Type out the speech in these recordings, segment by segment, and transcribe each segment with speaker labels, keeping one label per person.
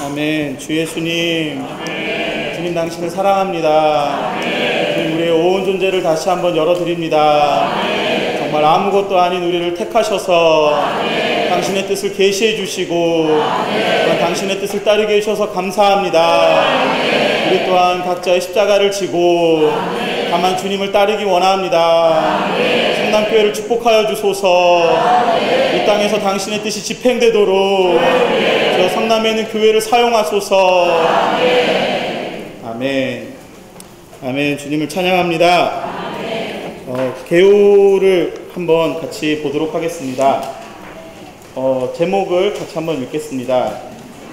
Speaker 1: 아멘. 주 예수님, 주님 당신을 사랑합니다. 주님, 우리의 온 존재를 다시 한번 열어드립니다. 정말 아무것도 아닌 우리를 택하셔서 당신의 뜻을 계시해 주시고 당신의 뜻을 따르게 해주셔서 감사합니다. 우리 또한 각자의 십자가를 지고 다만 주님을 따르기 원합니다. 성남교회를 축복하여 주소서. 이 땅에서 당신의 뜻이 집행되도록 저 성남에 있는 교회를 사용하소서. 아멘. 아멘. 주님을 찬양합니다. 개요를 한번 같이 보도록 하겠습니다. 제목을 같이 한번 읽겠습니다.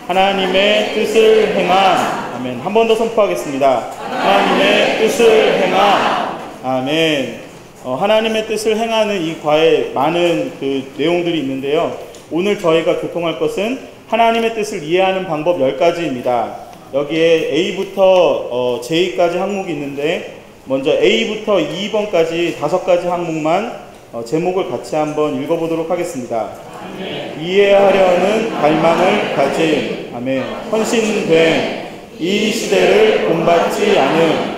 Speaker 1: 하나님의 뜻을 행한. 아멘. 한 번 더 선포하겠습니다. 하나님의 뜻을 행한. 아멘. 하나님의 뜻을 행하는 이 과에 많은 그 내용들이 있는데요. 오늘 저희가 교통할 것은 하나님의 뜻을 이해하는 방법 10가지입니다. 여기에 A부터 J까지 항목이 있는데 먼저 A부터 2번까지 5가지 항목만 제목을 같이 한번 읽어보도록 하겠습니다. 아멘. 이해하려는 갈망을 가진. 아멘. 헌신된 이 시대를 본받지 않은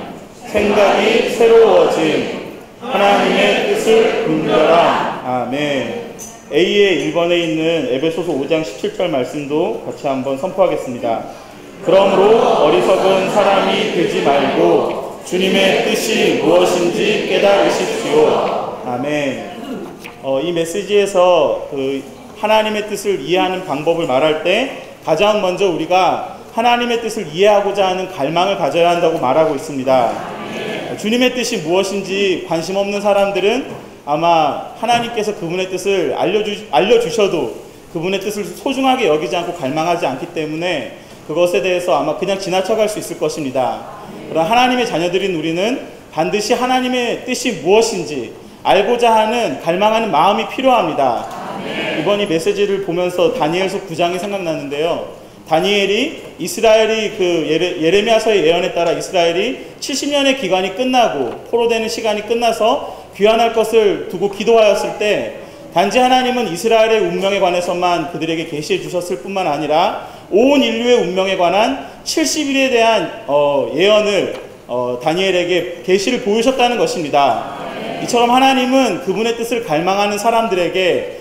Speaker 1: 생각이 새로워진 하나님의 뜻을 분별함. 아멘. A의 1번에 있는 에베소서 5장 17절 말씀도 같이 한번 선포하겠습니다. 그러므로 어리석은 사람이 되지 말고 주님의 뜻이 무엇인지 깨달으십시오. 아멘. 이 메시지에서 그 하나님의 뜻을 이해하는 방법을 말할 때 가장 먼저 우리가 하나님의 뜻을 이해하고자 하는 갈망을 가져야 한다고 말하고 있습니다. 주님의 뜻이 무엇인지 관심 없는 사람들은 아마 하나님께서 그분의 뜻을 알려주셔도 그분의 뜻을 소중하게 여기지 않고 갈망하지 않기 때문에 그것에 대해서 아마 그냥 지나쳐갈 수 있을 것입니다. 그러나 하나님의 자녀들인 우리는 반드시 하나님의 뜻이 무엇인지 알고자 하는 갈망하는 마음이 필요합니다. 이번 이 메시지를 보면서 다니엘서 9장이 생각났는데요. 다니엘이 이스라엘이 그 예레미야서의 예언에 따라 이스라엘이 70년의 기간이 끝나고 포로되는 시간이 끝나서 귀환할 것을 두고 기도하였을 때 단지 하나님은 이스라엘의 운명에 관해서만 그들에게 계시해 주셨을 뿐만 아니라 온 인류의 운명에 관한 70일에 대한 예언을 다니엘에게 계시를 보이셨다는 것입니다. 이처럼 하나님은 그분의 뜻을 갈망하는 사람들에게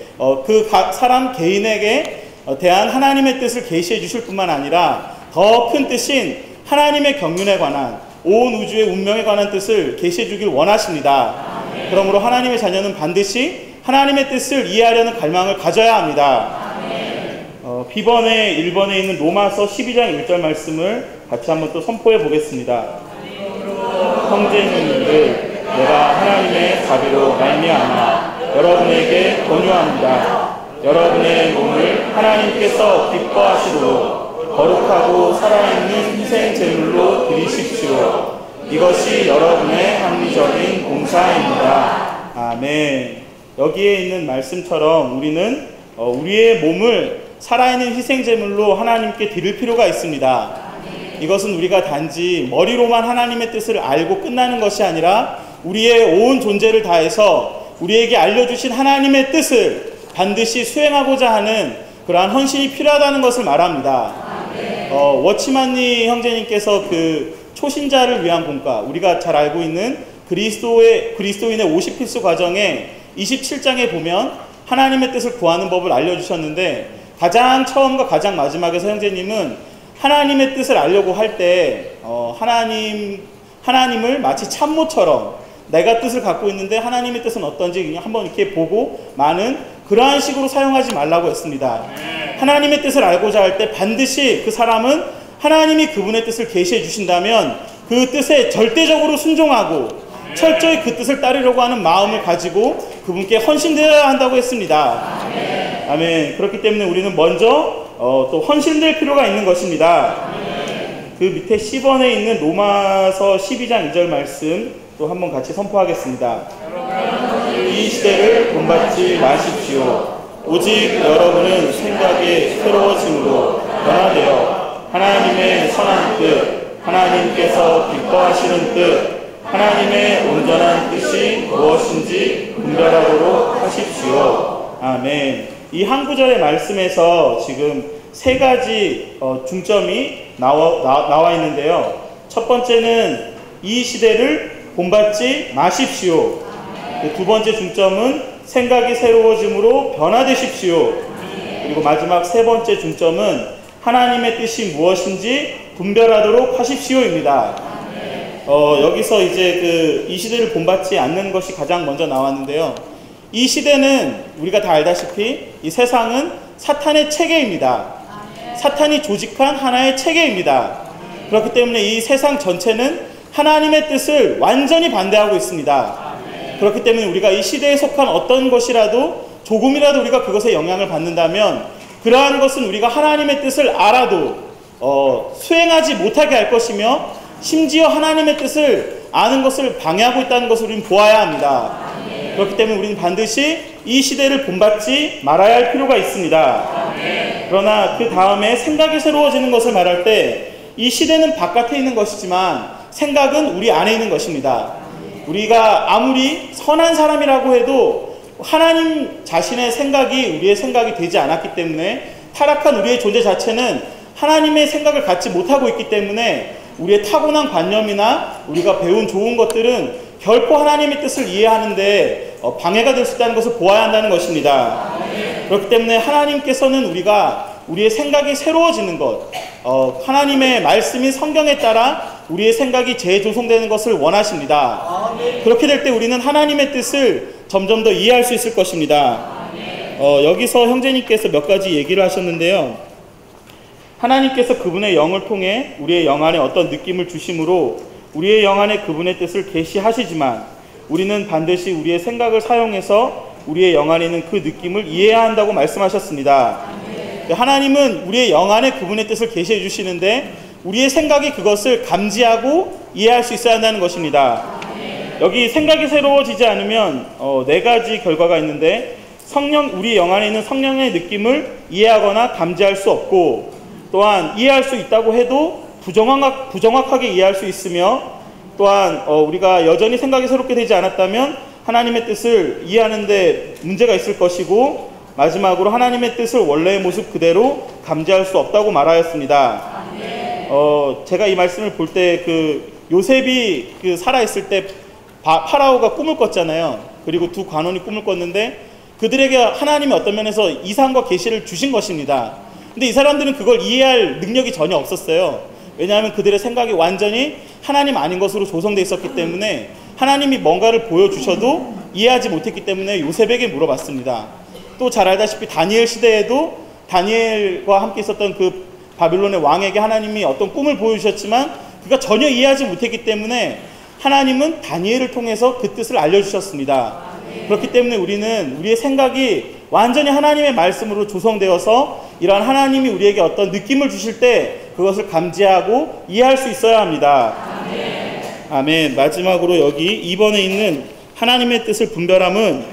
Speaker 1: 그 사람 개인에게 대한 하나님의 뜻을 계시해 주실 뿐만 아니라 더 큰 뜻인 하나님의 경륜에 관한 온 우주의 운명에 관한 뜻을 계시해 주길 원하십니다. 그러므로 하나님의 자녀는 반드시 하나님의 뜻을 이해하려는 갈망을 가져야 합니다. B번에 1번에 있는 로마서 12장 1절 말씀을 같이 한번 또 선포해 보겠습니다. 형제님들, 내가 하나님의 자비로 말미암아 여러분에게 권유합니다. 여러분의 몸을 하나님께서 기뻐하시도록 거룩하고 살아있는 희생 제물로 드리십시오. 이것이 여러분의 합리적인 봉사입니다. 아멘. 여기에 있는 말씀처럼 우리는 우리의 몸을 살아있는 희생 제물로 하나님께 드릴 필요가 있습니다. 이것은 우리가 단지 머리로만 하나님의 뜻을 알고 끝나는 것이 아니라 우리의 온 존재를 다해서 우리에게 알려주신 하나님의 뜻을 반드시 수행하고자 하는 그러한 헌신이 필요하다는 것을 말합니다. 워치만니 형제님께서 그 초신자를 위한 공과 우리가 잘 알고 있는 그리스도인의 50필수 과정에 27장에 보면 하나님의 뜻을 구하는 법을 알려주셨는데 가장 처음과 가장 마지막에서 형제님은 하나님의 뜻을 알려고 할 때 하나님을 마치 참모처럼 내가 뜻을 갖고 있는데 하나님의 뜻은 어떤지 그냥 한번 이렇게 보고 많은 그러한 식으로 사용하지 말라고 했습니다. 하나님의 뜻을 알고자 할 때 반드시 그 사람은 하나님이 그분의 뜻을 계시해 주신다면 그 뜻에 절대적으로 순종하고 철저히 그 뜻을 따르려고 하는 마음을 가지고 그분께 헌신되어야 한다고 했습니다. 아멘. 그렇기 때문에 우리는 먼저 또 헌신될 필요가 있는 것입니다. 그 밑에 10번에 있는 로마서 12장 2절 말씀 또 한번 같이 선포하겠습니다. 이 시대를 본받지 마십시오. 오직 여러분은 생각의 새로워짐으로 변화되어 하나님의 선한 뜻, 하나님께서 기뻐하시는 뜻, 하나님의 온전한 뜻이 무엇인지 분별하도록 하십시오. 아멘. 이 한 구절의 말씀에서 지금 세 가지 중점이 나와 있는데요. 첫 번째는 이 시대를 본받지 마십시오. 두 번째 중점은 생각이 새로워짐으로 변화되십시오. 그리고 마지막 세 번째 중점은 하나님의 뜻이 무엇인지 분별하도록 하십시오입니다. 여기서 이제 이 시대를 본받지 않는 것이 가장 먼저 나왔는데요. 이 시대는 우리가 다 알다시피 이 세상은 사탄의 체계입니다. 사탄이 조직한 하나의 체계입니다. 그렇기 때문에 이 세상 전체는 하나님의 뜻을 완전히 반대하고 있습니다. 그렇기 때문에 우리가 이 시대에 속한 어떤 것이라도 조금이라도 우리가 그것에 영향을 받는다면 그러한 것은 우리가 하나님의 뜻을 알아도 수행하지 못하게 할 것이며 심지어 하나님의 뜻을 아는 것을 방해하고 있다는 것을 우리는 보아야 합니다. 그렇기 때문에 우리는 반드시 이 시대를 본받지 말아야 할 필요가 있습니다. 그러나 그 다음에 생각이 새로워지는 것을 말할 때 이 시대는 바깥에 있는 것이지만 생각은 우리 안에 있는 것입니다. 우리가 아무리 선한 사람이라고 해도 하나님 자신의 생각이 우리의 생각이 되지 않았기 때문에 타락한 우리의 존재 자체는 하나님의 생각을 갖지 못하고 있기 때문에 우리의 타고난 관념이나 우리가 배운 좋은 것들은 결코 하나님의 뜻을 이해하는데 방해가 될 수 있다는 것을 보아야 한다는 것입니다. 그렇기 때문에 하나님께서는 우리의 생각이 새로워지는 것, 하나님의 말씀이 성경에 따라 우리의 생각이 재조성되는 것을 원하십니다. 그렇게 될 때 우리는 하나님의 뜻을 점점 더 이해할 수 있을 것입니다. 여기서 형제님께서 몇 가지 얘기를 하셨는데요. 하나님께서 그분의 영을 통해 우리의 영 안에 어떤 느낌을 주심으로 우리의 영 안에 그분의 뜻을 계시하시지만 우리는 반드시 우리의 생각을 사용해서 우리의 영 안에 있는 그 느낌을 이해해야 한다고 말씀하셨습니다. 하나님은 우리의 영 안에 그분의 뜻을 계시해 주시는데 우리의 생각이 그것을 감지하고 이해할 수 있어야 한다는 것입니다. 여기 생각이 새로워지지 않으면 네 가지 결과가 있는데 우리 영 안에 있는 성령의 느낌을 이해하거나 감지할 수 없고 또한 이해할 수 있다고 해도 부정확하게 이해할 수 있으며 또한 우리가 여전히 생각이 새롭게 되지 않았다면 하나님의 뜻을 이해하는데 문제가 있을 것이고 마지막으로 하나님의 뜻을 원래의 모습 그대로 감지할 수 없다고 말하였습니다. 제가 이 말씀을 볼 때 요셉이 살아있을 때 파라오가 꿈을 꿨잖아요. 그리고 두 관원이 꿈을 꿨는데 그들에게 하나님이 어떤 면에서 이상과 계시를 주신 것입니다. 근데 이 사람들은 그걸 이해할 능력이 전혀 없었어요. 왜냐하면 그들의 생각이 완전히 하나님 아닌 것으로 조성되어 있었기 때문에 하나님이 뭔가를 보여주셔도 이해하지 못했기 때문에 요셉에게 물어봤습니다. 또 잘 알다시피 다니엘 시대에도 다니엘과 함께 있었던 그 바빌론의 왕에게 하나님이 어떤 꿈을 보여주셨지만 그가 전혀 이해하지 못했기 때문에 하나님은 다니엘을 통해서 그 뜻을 알려주셨습니다. 그렇기 때문에 우리는 우리의 생각이 완전히 하나님의 말씀으로 조성되어서 이러한 하나님이 우리에게 어떤 느낌을 주실 때 그것을 감지하고 이해할 수 있어야 합니다. 아멘. 마지막으로 여기 2번에 있는 하나님의 뜻을 분별함은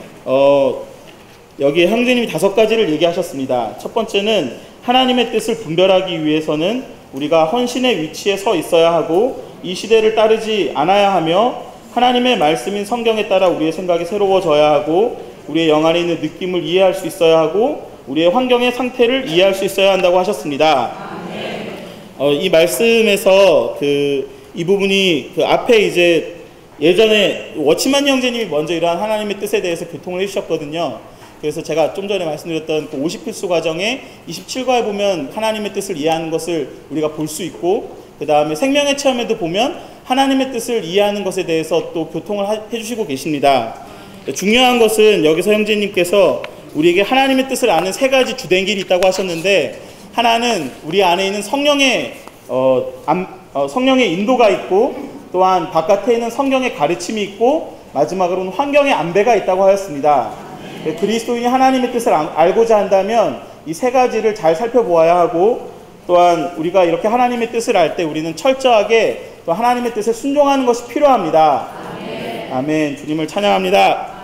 Speaker 1: 여기에 형제님이 5가지를 얘기하셨습니다. 첫 번째는 하나님의 뜻을 분별하기 위해서는 우리가 헌신의 위치에 서 있어야 하고 이 시대를 따르지 않아야 하며 하나님의 말씀인 성경에 따라 우리의 생각이 새로워져야 하고 우리의 영 안에 있는 느낌을 이해할 수 있어야 하고 우리의 환경의 상태를 이해할 수 있어야 한다고 하셨습니다. 이 말씀에서 이 부분이 앞에 이제 예전에 워치만 형제님이 먼저 이러한 하나님의 뜻에 대해서 교통을 해주셨거든요. 그래서 제가 좀 전에 말씀드렸던 50필수 과정에 27과에 보면 하나님의 뜻을 이해하는 것을 우리가 볼 수 있고 그 다음에 생명의 체험에도 보면 하나님의 뜻을 이해하는 것에 대해서 또 교통을 해주시고 계십니다. 중요한 것은 여기서 형제님께서 우리에게 하나님의 뜻을 아는 3가지 주된 길이 있다고 하셨는데 하나는 우리 안에 있는 성령의 인도가 있고 또한 바깥에 있는 성경의 가르침이 있고 마지막으로는 환경의 안배가 있다고 하였습니다. 그리스도인이 하나님의 뜻을 알고자 한다면 이 3가지를 잘 살펴보아야 하고 또한 우리가 이렇게 하나님의 뜻을 알 때 우리는 철저하게 또 하나님의 뜻에 순종하는 것이 필요합니다. 아멘. 아멘. 주님을 찬양합니다.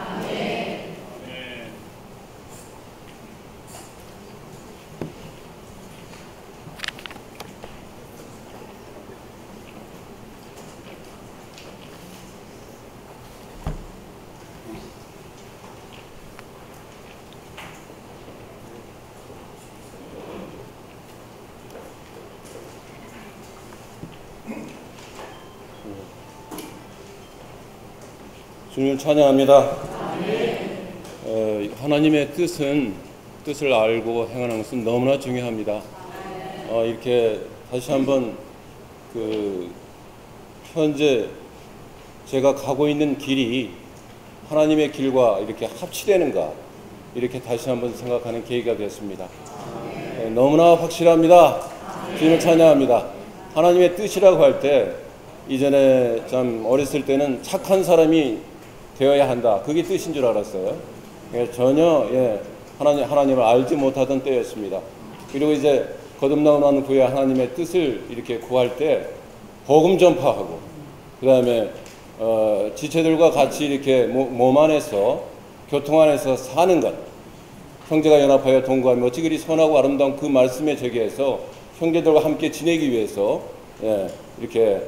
Speaker 2: 주님을 찬양합니다. 하나님의 뜻을 알고 행하는 것은 너무나 중요합니다. 이렇게 다시 한번 현재 제가 가고 있는 길이 하나님의 길과 이렇게 합치되는가, 이렇게 다시 한번 생각하는 계기가 됐습니다. 너무나 확실합니다. 주님을 찬양합니다. 하나님의 뜻이라고 할 때, 이전에 참 어렸을 때는 착한 사람이 되어야 한다, 그게 뜻인 줄 알았어요. 전혀 하나님을 알지 못하던 때였습니다. 그리고 이제 거듭나고 난 후에 하나님의 뜻을 이렇게 구할 때 복음 전파하고, 그 다음에 지체들과 같이 이렇게 몸 안에서, 교통 안에서 사는 것, 형제가 연합하여 동거하며 어찌 그리 선하고 아름다운 그 말씀에 저기해서 형제들과 함께 지내기 위해서 이렇게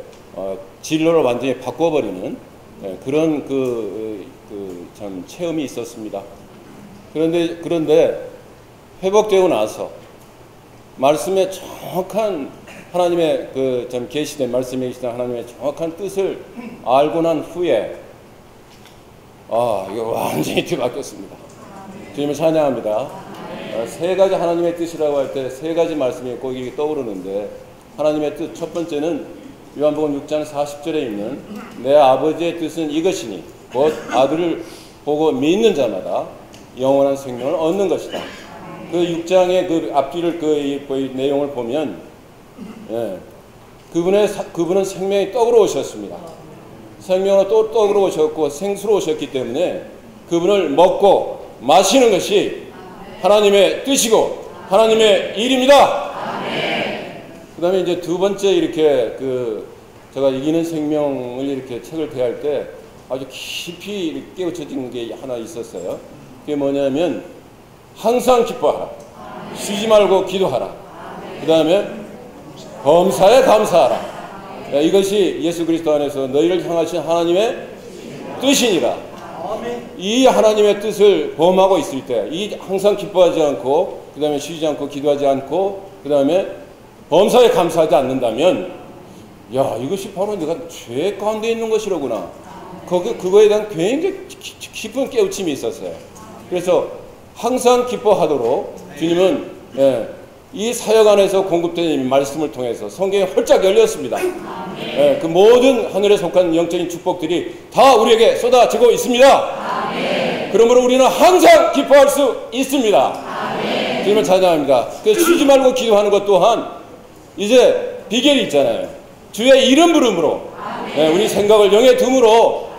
Speaker 2: 진로를 완전히 바꿔버리는 그런 참 체험이 있었습니다. 그런데 회복되고 나서 말씀의 정확한 하나님의 참 계시된 말씀에 계시된 하나님의 정확한 뜻을 알고 난 후에 이거 완전히 뒤바뀌었습니다. 주님을 찬양합니다. 세 가지 하나님의 뜻이라고 할 때 세 가지 말씀이 꼭 이렇게 떠오르는데, 하나님의 뜻 첫 번째는 요한복음 6장 40절에 있는 내 아버지의 뜻은 이것이니 곧 아들을 보고 믿는 자마다 영원한 생명을 얻는 것이다. 그 6장의 그 앞뒤를 그 내용을 보면 그분은 생명의 떡으로 오셨습니다. 생명으로 또 떡으로 오셨고 생수로 오셨기 때문에 그분을 먹고 마시는 것이 하나님의 뜻이고 하나님의 일입니다. 그 다음에 이제 두 번째 이렇게 제가 이기는 생명을 이렇게 책을 대할 때 아주 깊이 깨우쳐진 게 하나 있었어요. 그게 뭐냐면 항상 기뻐하라. 쉬지 말고 기도하라. 그 다음에 범사에 감사하라. 이것이 예수 그리스도 안에서 너희를 향하신 하나님의 뜻이니라. 이 하나님의 뜻을 범하고 있을 때, 이 항상 기뻐하지 않고, 그 다음에 쉬지 않고 기도하지 않고, 그 다음에 범사에 감사하지 않는다면, 이것이 바로 내가 죄 가운데 있는 것이로구나. 그거에 대한 굉장히 깊은 깨우침이 있었어요. 그래서 항상 기뻐하도록 주님은 이 사역 안에서 공급된 이 말씀을 통해서 성경이 홀짝 열렸습니다. 그 모든 하늘에 속한 영적인 축복들이 다 우리에게 쏟아지고 있습니다. 그러므로 우리는 항상 기뻐할 수 있습니다. 주님을 찬양합니다. 쉬지 말고 기도하는 것 또한 이제 비결이 있잖아요. 주의 이름 부름으로 우리 생각을 영에 둠으로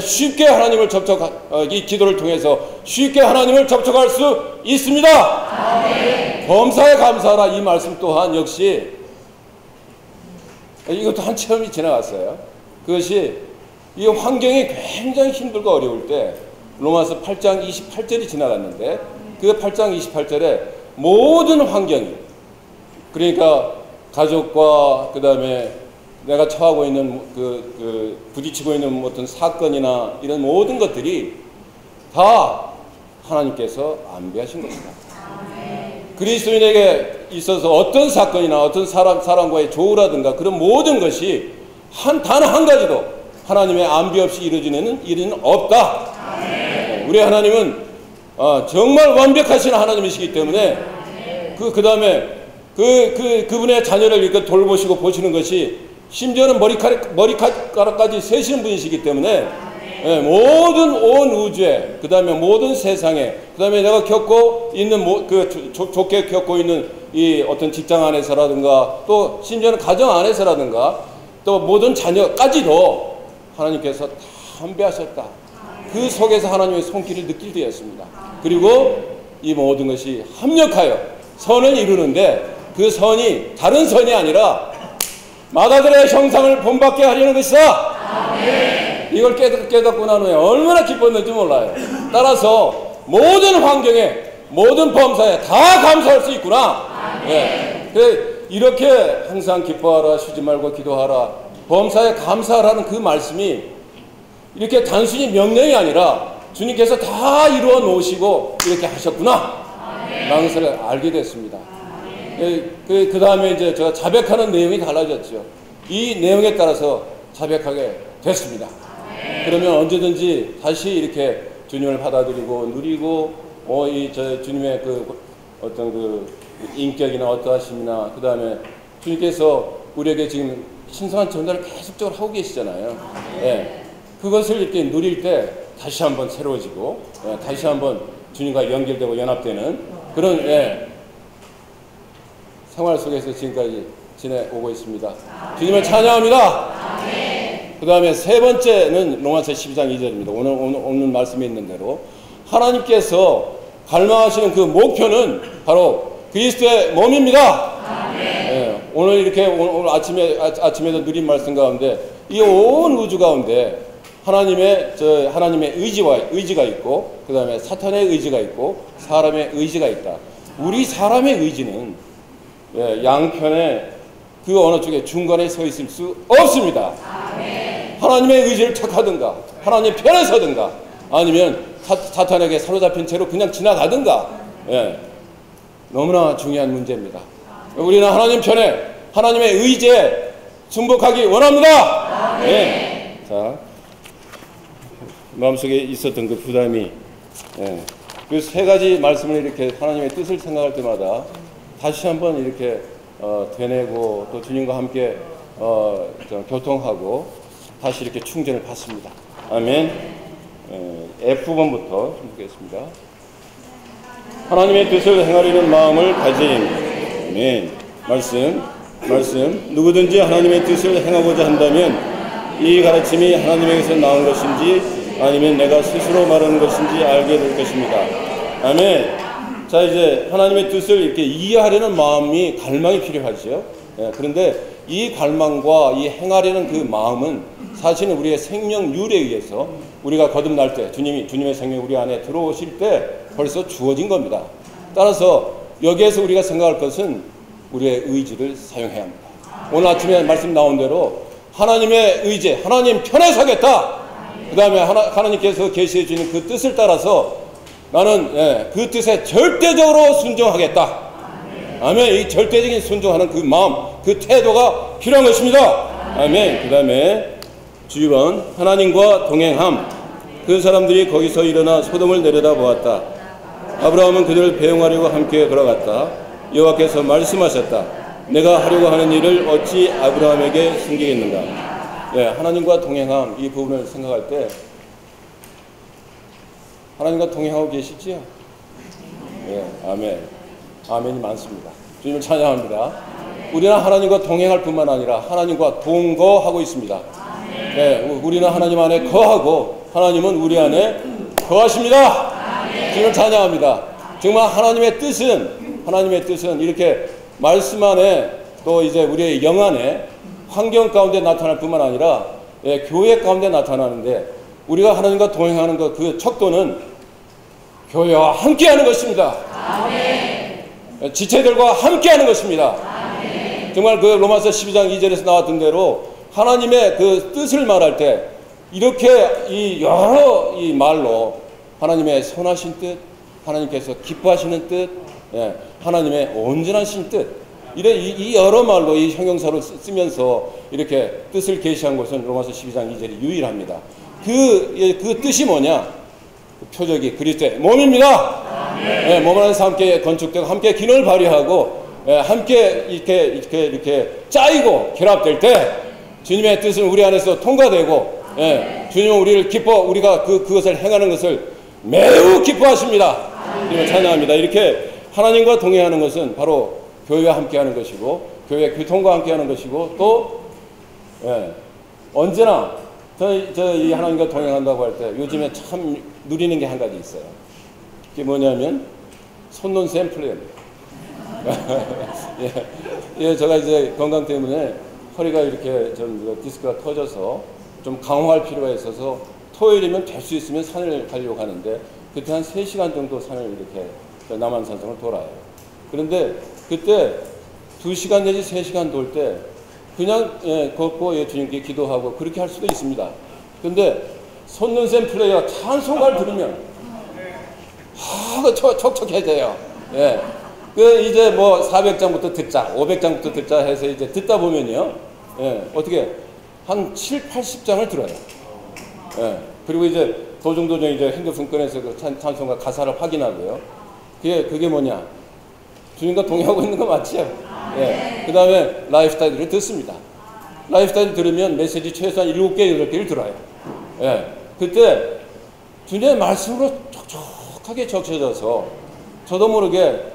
Speaker 2: 쉽게 하나님을 이 기도를 통해서 쉽게 하나님을 접촉할 수 있습니다. 범사에 감사하라, 이 말씀 또한 역시 이것도 한 체험이 지나갔어요. 그것이 이 환경이 굉장히 힘들고 어려울 때 로마서 8장 28절이 지나갔는데, 그 8장 28절에 모든 환경이, 그러니까 가족과 그 다음에 내가 처하고 있는 부딪히고 있는 어떤 사건이나 이런 모든 것들이 다 하나님께서 안배하신 것이다. 그리스도인에게 있어서 어떤 사건이나 어떤 사람과의 조우라든가 그런 모든 것이 단 한 가지도 하나님의 안배 없이 이루어지는 일은 없다. 우리 하나님은 정말 완벽하신 하나님이시기 때문에 그 다음에 그분의 자녀를 이렇게 돌보시고 보시는 것이, 심지어는 머리카락까지 세시는 분이시기 때문에 모든 온 우주에, 그 다음에 모든 세상에, 그 다음에 내가 겪고 있는 좋게 겪고 있는 이 어떤 직장 안에서라든가 또 심지어는 가정 안에서라든가 또 모든 자녀까지도 하나님께서 다 안배하셨다. 그 속에서 하나님의 손길을 느낄 때였습니다. 그리고 이 모든 것이 합력하여 선을 이루는데, 그 선이 다른 선이 아니라 마다들의 형상을 본받게 하려는 것이다. 이걸 깨닫고 난 후에 얼마나 기뻤는지 몰라요. 따라서 모든 환경에, 모든 범사에 다 감사할 수 있구나. 이렇게 항상 기뻐하라, 쉬지 말고 기도하라, 범사에 감사하라는 그 말씀이 이렇게 단순히 명령이 아니라 주님께서 다 이루어 놓으시고 이렇게 하셨구나 라는 것을 알게 됐습니다. 그 다음에 이제 제가 자백하는 내용이 달라졌죠. 이 내용에 따라서 자백하게 됐습니다. 그러면 언제든지 다시 이렇게 주님을 받아들이고 누리고 저 주님의 그 어떤 그 인격이나 어떠하심이나 그 다음에 주님께서 우리에게 지금 신성한 전달을 계속적으로 하고 계시잖아요. 예. 그것을 이렇게 누릴 때 다시 한번 새로워지고 다시 한번 주님과 연결되고 연합되는 그런 생활 속에서 지금까지 지내오고 있습니다. 주님을 찬양합니다. 그 다음에 세 번째는 로마서 12장 2절입니다. 오늘 말씀에 있는 대로 하나님께서 갈망하시는 그 목표는 바로 그리스도의 몸입니다. 오늘 이렇게 오늘 아침에도 누린 말씀 가운데 이 온 우주 가운데 하나님의 의지가 있고 그 다음에 사탄의 의지가 있고 사람의 의지가 있다. 우리 사람의 의지는 양편에 그 어느 쪽에 중간에 서 있을 수 없습니다. 하나님의 의지를 택하든가 하나님의 편에 서든가 아니면 사탄에게 사로잡힌 채로 그냥 지나가든가 너무나 중요한 문제입니다. 우리는 하나님 편에 하나님의 의지에 순복하기 원합니다. 자, 마음속에 있었던 그 부담이 그 세 가지 말씀을 이렇게 하나님의 뜻을 생각할 때마다 다시 한번 이렇게 되뇌고 또 주님과 함께 교통하고 다시 이렇게 충전을 받습니다. 아멘. F번부터 보겠습니다. 하나님의 뜻을 행하려는 마음을 가짐. 아멘. 말씀. 누구든지 하나님의 뜻을 행하고자 한다면 이 가르침이 하나님에게서 나온 것인지 아니면 내가 스스로 말하는 것인지 알게 될 것입니다. 아멘. 자, 이제 하나님의 뜻을 이렇게 이해하려는 마음이 갈망이 필요하죠. 그런데 이 갈망과 이 행하려는 그 마음은 사실은 우리의 생명률에 의해서 우리가 거듭날 때 주님의 생명이 우리 안에 들어오실 때 벌써 주어진 겁니다. 따라서 여기에서 우리가 생각할 것은 우리의 의지를 사용해야 합니다. 오늘 아침에 말씀 나온 대로 하나님의 의지, 하나님 편에 서겠다. 그 다음에 하나님께서 계시해 주는 그 뜻을 따라서 나는 그 뜻에 절대적으로 순종하겠다. 아멘. 이 절대적인 순종하는 그 마음, 그 태도가 필요한 것입니다. 아멘. 그 다음에 주번 하나님과 동행함. 그 사람들이 거기서 일어나 소돔을 내려다보았다. 아브라함은 그들을 배웅하려고 함께 걸어갔다. 여호와께서 말씀하셨다. 내가 하려고 하는 일을 어찌 아브라함에게 숨기겠는가. 하나님과 동행함 이 부분을 생각할 때 하나님과 동행하고 계시지요? 아멘. 아멘이 많습니다. 주님을 찬양합니다. 우리는 하나님과 동행할 뿐만 아니라 하나님과 동거하고 있습니다. 우리는 하나님 안에 거하고 하나님은 우리 안에 거하십니다. 주님을 찬양합니다. 정말 하나님의 뜻은 이렇게 말씀 안에 또 이제 우리의 영 안에 환경 가운데 나타날 뿐만 아니라 교회 가운데 나타나는데 우리가 하나님과 동행하는 그 척도는 교회와 함께하는 것입니다. 아멘. 지체들과 함께하는 것입니다. 아멘. 정말 그 로마서 12장 2절에서 나왔던 대로 하나님의 그 뜻을 말할 때 이렇게 이 여러 이 말로 하나님의 선하신 뜻, 하나님께서 기뻐하시는 뜻, 하나님의 온전하신 뜻, 이 여러 말로 이 형용사로 쓰면서 이렇게 뜻을 계시한 것은 로마서 12장 2절이 유일합니다. 그 뜻이 뭐냐? 그 표적이 그리스도의 몸입니다. 몸 안에서 함께 건축되고 함께 기능을 발휘하고 함께 이렇게 짜이고 결합될 때 주님의 뜻은 우리 안에서 통과되고 주님은 우리를 우리가 그것을 행하는 것을 매우 기뻐하십니다. 주님을 찬양합니다. 이렇게 하나님과 동행하는 것은 바로 교회와 함께하는 것이고 교회 교통과 함께하는 것이고 또 언제나 이 하나님과 동행한다고 할 때 요즘에 참 누리는 게 한 가지 있어요. 그게 뭐냐면 손논셈 플레이입니다. 제가 이제 건강 때문에 허리가 이렇게 좀 디스크가 터져서 좀 강화할 필요가 있어서 토요일이면 될 수 있으면 산을 가려고 하는데 그때 한 3시간 정도 산을 이렇게 남한산성을 돌아요. 그런데 그때 2시간 내지 3시간 돌 때 그냥 걷고 주님께 기도하고 그렇게 할 수도 있습니다. 그런데 손눈샘 플레이어 찬송가를 들으면 촉촉해져요. 이제 뭐 400장부터 듣자, 500장부터 듣자 해서 이제 듣다 보면요, 어떻게 한 7, 80장을 들어요. 예. 그리고 이제 도중도중 이제 핸드폰 꺼내서 그 찬송가 가사를 확인하고요. 그게 뭐냐? 주님과 동의하고 있는 거 맞죠? 예. 그 다음에 라이프스타일을 듣습니다. 라이프스타일 들으면 메시지 최소한 7개, 8개를 들어요. 예. 그때 주님의 말씀으로 촉촉하게 적셔져서 저도 모르게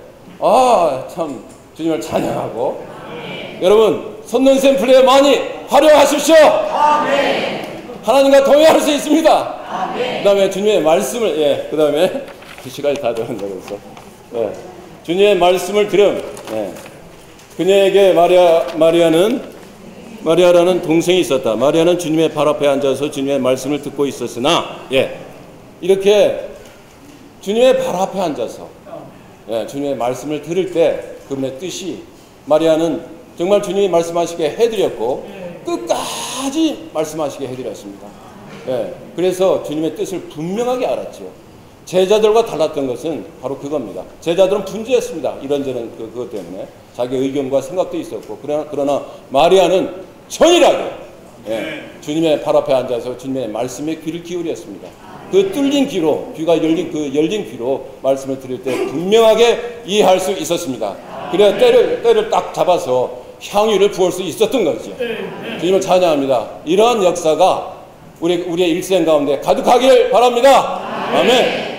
Speaker 2: 참 주님을 찬양하고 여러분 선능샘 플레이 많이 활용하십시오. 하나님과 동의할 수 있습니다. 그 다음에 주님의 말씀을 그 다음에 시간이 다 되었는데 그래서 주님의 말씀을 들음. 그녀에게 마리아라는 동생이 있었다. 마리아는 주님의 발 앞에 앉아서 주님의 말씀을 듣고 있었으나 이렇게 주님의 발 앞에 앉아서 주님의 말씀을 들을 때 그분의 뜻이 마리아는 정말 주님이 말씀하시게 해드렸고 끝까지 말씀하시게 해드렸습니다. 그래서 주님의 뜻을 분명하게 알았죠. 제자들과 달랐던 것은 바로 그겁니다. 제자들은 분주했습니다. 이런저런 그것 때문에 자기 의견과 생각도 있었고 그러나 마리아는 천일하게 주님의 발 앞에 앉아서 주님의 말씀에 귀를 기울였습니다. 그 뚫린 귀로 귀가 열린 귀로 말씀을 들을 때 분명하게 이해할 수 있었습니다. 그래야 때를 딱 잡아서 향유를 부을 수 있었던 거죠. 주님을 찬양합니다. 이러한 역사가 우리의 일생 가운데 가득하길 바랍니다. 아멘.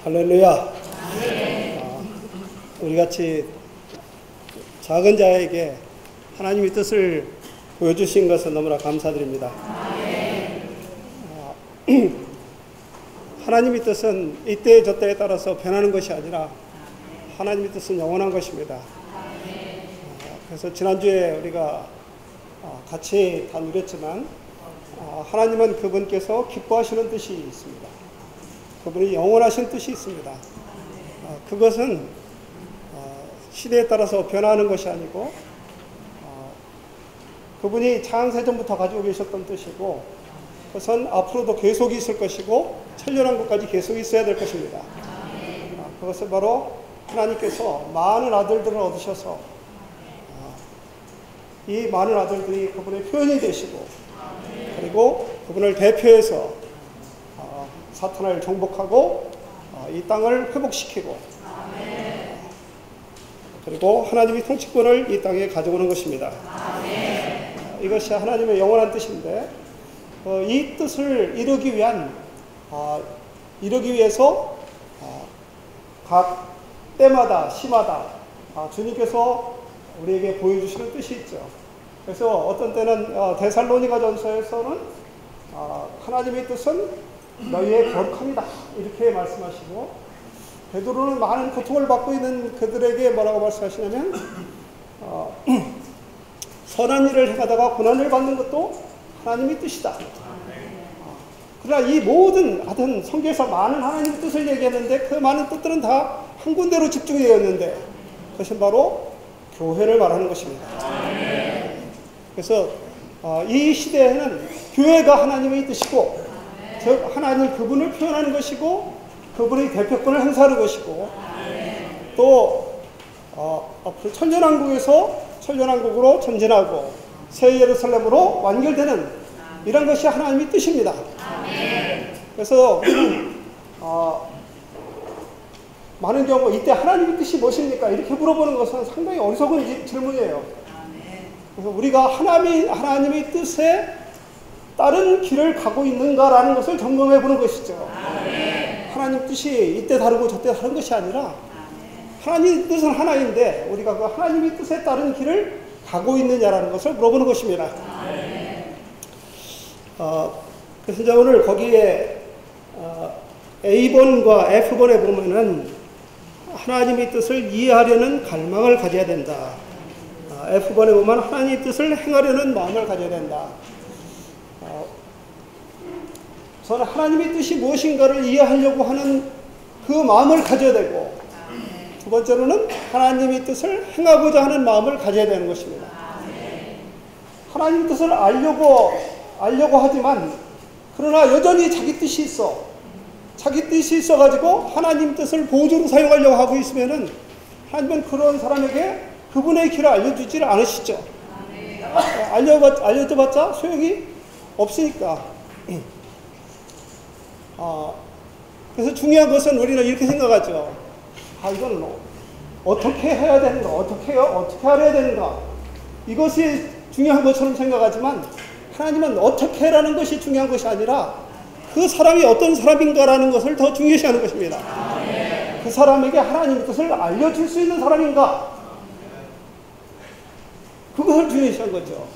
Speaker 3: 할렐루야. 우리같이 작은 자에게 하나님의 뜻을 보여주신 것은 너무나 감사드립니다. 하나님의 뜻은 이때 저때에 따라서 변하는 것이 아니라 하나님의 뜻은 영원한 것입니다. 그래서 지난주에 우리가 같이 다 누렸지만 하나님은 그분께서 기뻐하시는 뜻이 있습니다. 그분이 영원하신 뜻이 있습니다. 그것은 시대에 따라서 변하는 것이 아니고 그분이 창세전부터 가지고 계셨던 뜻이고 그것은 앞으로도 계속 있을 것이고 천년왕국까지 계속 있어야 될 것입니다. 그것은 바로 하나님께서 많은 아들들을 얻으셔서 이 많은 아들들이 그분의 표현이 되시고 그리고 그분을 대표해서 사탄을 정복하고 이 땅을 회복시키고 그리고 하나님의 통치권을 이 땅에 가져오는 것입니다. 이것이 하나님의 영원한 뜻인데 이 뜻을 이루기 위해서 각 때마다 시마다 주님께서 우리에게 보여주시는 뜻이 있죠. 그래서 어떤 때는 데살로니가 전서에서는 하나님의 뜻은 너희의 거룩함이다 이렇게 말씀하시고 베드로는 많은 고통을 받고 있는 그들에게 뭐라고 말씀하시냐면 선한 일을 행하다가 고난을 받는 것도 하나님의 뜻이다. 그러나 이 모든 하여튼 성경에서 많은 하나님의 뜻을 얘기했는데 그 많은 뜻들은 다 한 군데로 집중되어 있는데 그것은 바로 교회를 말하는 것입니다. 그래서 이 시대에는 교회가 하나님의 뜻이고 즉 하나님 그분을 표현하는 것이고 그분의 대표권을 행사하는 것이고 또 앞으로 천년왕국에서 천년왕국으로 전진하고 새 예루살렘으로 완결되는 이런 것이 하나님의 뜻입니다. 그래서 많은 경우 이때 하나님의 뜻이 무엇입니까? 이렇게 물어보는 것은 상당히 어리석은 질문이에요. 그래서 우리가 하나님의 뜻에 다른 길을 가고 있는가라는 것을 점검해 보는 것이죠. 하나님 뜻이 이때 다르고 저때 다른 것이 아니라 하나님 뜻은 하나인데 우리가 그 하나님의 뜻에 따른 길을 가고 있느냐라는 것을 물어보는 것입니다. 그래서 이제 오늘 거기에 A번과 F번에 보면은 하나님의 뜻을 이해하려는 갈망을 가져야 된다. F번에 보면 하나님의 뜻을 행하려는 마음을 가져야 된다. 저는 하나님의 뜻이 무엇인가를 이해하려고 하는 그 마음을 가져야 되고, 두 번째로는 하나님의 뜻을 행하고자 하는 마음을 가져야 되는 것입니다. 하나님의 뜻을 알려고 하지만 그러나 여전히 자기 뜻이 있어가지고 하나님 뜻을 보조로 사용하려고 하고 있으면은 하나님은 그런 사람에게 그분의 길을 알려주지 않으시죠. 알려줘봤자 소용이 없으니까. 그래서 중요한 것은 우리는 이렇게 생각하죠. 이건 어떻게 해야 되는가, 어떻게 알아야 되는가, 이것이 중요한 것처럼 생각하지만 하나님은 어떻게 라는 것이 중요한 것이 아니라 그 사람이 어떤 사람인가라는 것을 더 중요시하는 것입니다. 그 사람에게 하나님의 뜻을 알려줄 수 있는 사람인가, 그것을 중요시한 거죠.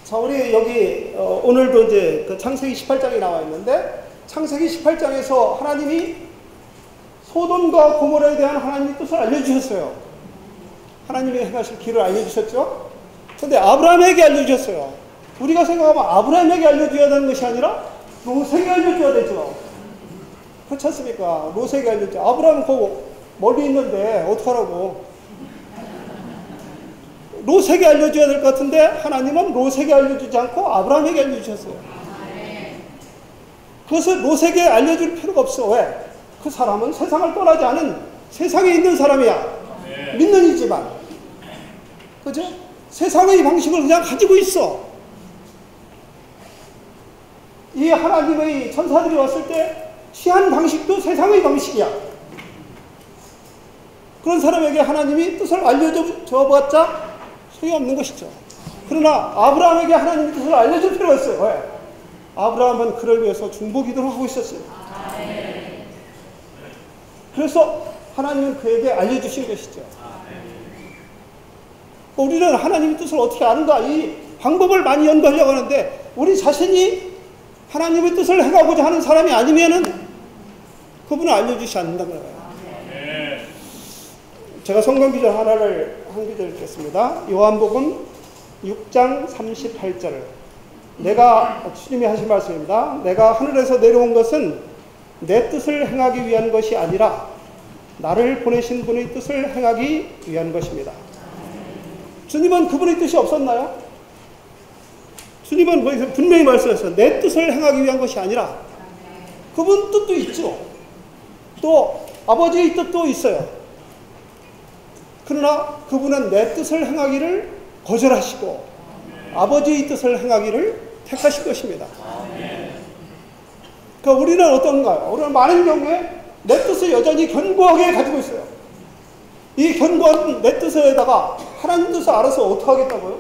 Speaker 3: 자, 우리 여기 오늘도 이제 그 창세기 18장이 나와 있는데, 창세기 18장에서 하나님이 소돔과 고모라에 대한 하나님의 뜻을 알려주셨어요. 하나님이 행하실 길을 알려주셨죠. 그런데 아브라함에게 알려주셨어요. 우리가 생각하면 아브라함에게 알려줘야 되는 것이 아니라 롯에게 알려줘야 되죠. 그렇지 않습니까? 롯에게 알려줘. 아브라함은 거기 멀리 있는데 어떡하라고. 롯에게 알려줘야 될 것 같은데 하나님은 롯에게 알려주지 않고 아브라함에게 알려주셨어요. 그것을 롯에게 알려줄 필요가 없어. 왜? 그 사람은 세상을 떠나지 않은 세상에 있는 사람이야. 믿는 이지만. 그죠? 세상의 방식을 그냥 가지고 있어. 이 하나님의 천사들이 왔을 때 취한 방식도 세상의 방식이야. 그런 사람에게 하나님이 뜻을 알려줘봤자 소용이 없는 것이죠. 그러나 아브라함에게 하나님의 뜻을 알려줄 필요가 있어요. 왜? 아브라함은 그를 위해서 중보기도를 하고 있었어요. 그래서 하나님은 그에게 알려주신 것이죠. 우리는 하나님의 뜻을 어떻게 아는가, 이 방법을 많이 연구하려고 하는데 우리 자신이 하나님의 뜻을 행하고자 하는 사람이 아니면은 그분은 알려주시지 않는다는 거예요. 제가 성경 구절 하나를 한 구절 읽겠습니다. 요한복음 6장 38절. 주님이 하신 말씀입니다. 내가 하늘에서 내려온 것은 내 뜻을 행하기 위한 것이 아니라 나를 보내신 분의 뜻을 행하기 위한 것입니다. 주님은 그분의 뜻이 없었나요? 주님은 분명히 말씀하셨어요. 내 뜻을 행하기 위한 것이 아니라 그분 뜻도 있죠. 또 아버지의 뜻도 있어요. 그러나 그분은 내 뜻을 행하기를 거절하시고 아버지의 뜻을 행하기를 택하신 것입니다. 그러니까 우리는 어떤가요? 우리는 많은 경우에 내 뜻을 여전히 견고하게 가지고 있어요. 이 견고한 내 뜻에다가 하나님 뜻을 알아서 어떻게 하겠다고요?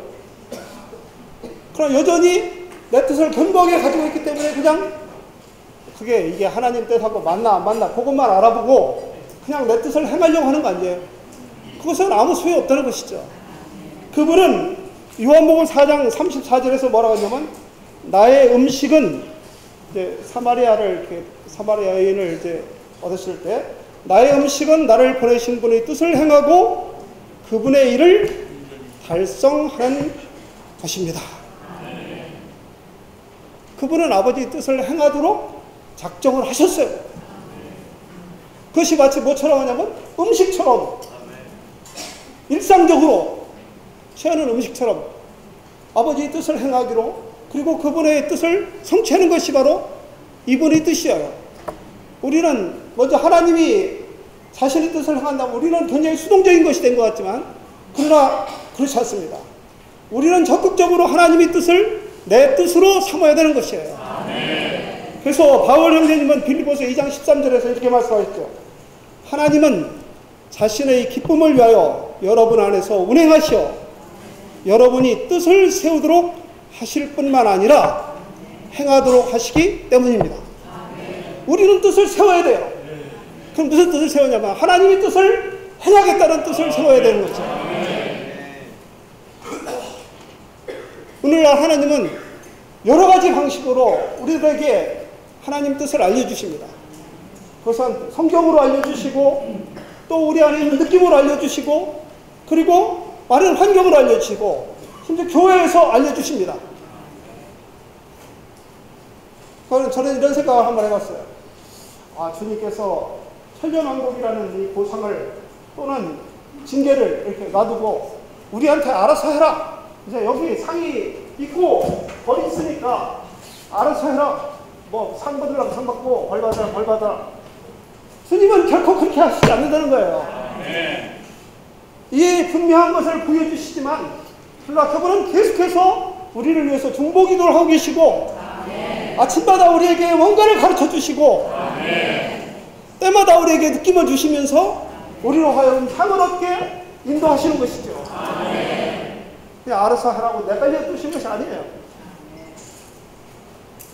Speaker 3: 그럼 여전히 내 뜻을 견고하게 가지고 있기 때문에 그냥 이게 하나님 뜻하고 맞나 안 맞나 그것만 알아보고 그냥 내 뜻을 행하려고 하는 거 아니에요. 그것은 아무 소용이 없다는 것이죠. 그분은 요한복음 4장 34절에서 뭐라고 하냐면 나의 음식은 이제 사마리아 여인을 이제 얻었을 때 나의 음식은 나를 보내신 분의 뜻을 행하고 그분의 일을 달성하는 것입니다. 그분은 아버지의 뜻을 행하도록 작정을 하셨어요. 그것이 마치 뭐처럼 하냐면 음식처럼 일상적으로 취하는 음식처럼 아버지의 뜻을 행하기로 그리고 그분의 뜻을 성취하는 것이 바로 이분의 뜻이에요. 우리는 먼저 하나님이 자신의 뜻을 행한다면 우리는 굉장히 수동적인 것이 된 것 같지만 그러나 그렇지 않습니다. 우리는 적극적으로 하나님의 뜻을 내 뜻으로 삼아야 되는 것이에요. 그래서 바울 형제님은 빌립보서 2장 13절에서 이렇게 말씀하셨죠. 하나님은 자신의 기쁨을 위하여 여러분 안에서 운행하시어 여러분이 뜻을 세우도록 하실 뿐만 아니라 행하도록 하시기 때문입니다. 우리는 뜻을 세워야 돼요. 그럼 무슨 뜻을 세우냐면 하나님의 뜻을 행하겠다는 뜻을 세워야 되는 거죠. 오늘날 하나님은 여러 가지 방식으로 우리들에게 하나님 뜻을 알려주십니다. 그것은 성경으로 알려주시고 또 우리 안에 있는 느낌으로 알려주시고 그리고 많은 환경으로 알려주시고 심지어 교회에서 알려주십니다. 저는 이런 생각을 한번 해봤어요. 주님께서 천년왕국이라는 이 보상을 또는 징계를 이렇게 놔두고 우리한테 알아서 해라. 이제 여기 상이 있고 벌이 있으니까 알아서 해라. 뭐 상 받으려고 상 받고 벌 받으라 벌 받아라. 주님은 결코 그렇게 하시지 않는다는 거예요. 이 분명한 것을 보여주시지만 그분은 계속해서 우리를 위해서 중보기도를 하고 계시고 아침마다 우리에게 뭔가를 가르쳐 주시고 때마다 우리에게 느낌을 주시면서 우리로 하여금 향을 얻게 인도하시는 것이죠. 그냥 알아서 하라고 내가 주신 것이 아니에요.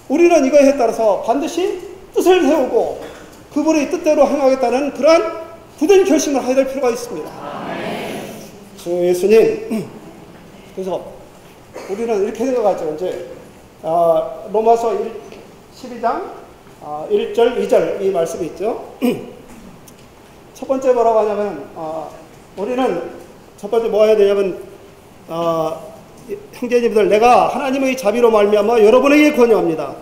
Speaker 3: 우리는 이거에 따라서 반드시 뜻을 세우고 그분의 뜻대로 행하겠다는 그러한 굳은 결심을 해야 될 필요가 있습니다. 주 예수님, 그래서 우리는 이렇게 생각하죠. 이제 로마서 12장 1절, 2절 이 말씀이 있죠. 첫 번째 뭐라고 하냐면 우리는 첫 번째 뭐 해야 되냐면 형제님들 내가 하나님의 자비로 말미암아 여러분에게 권유합니다.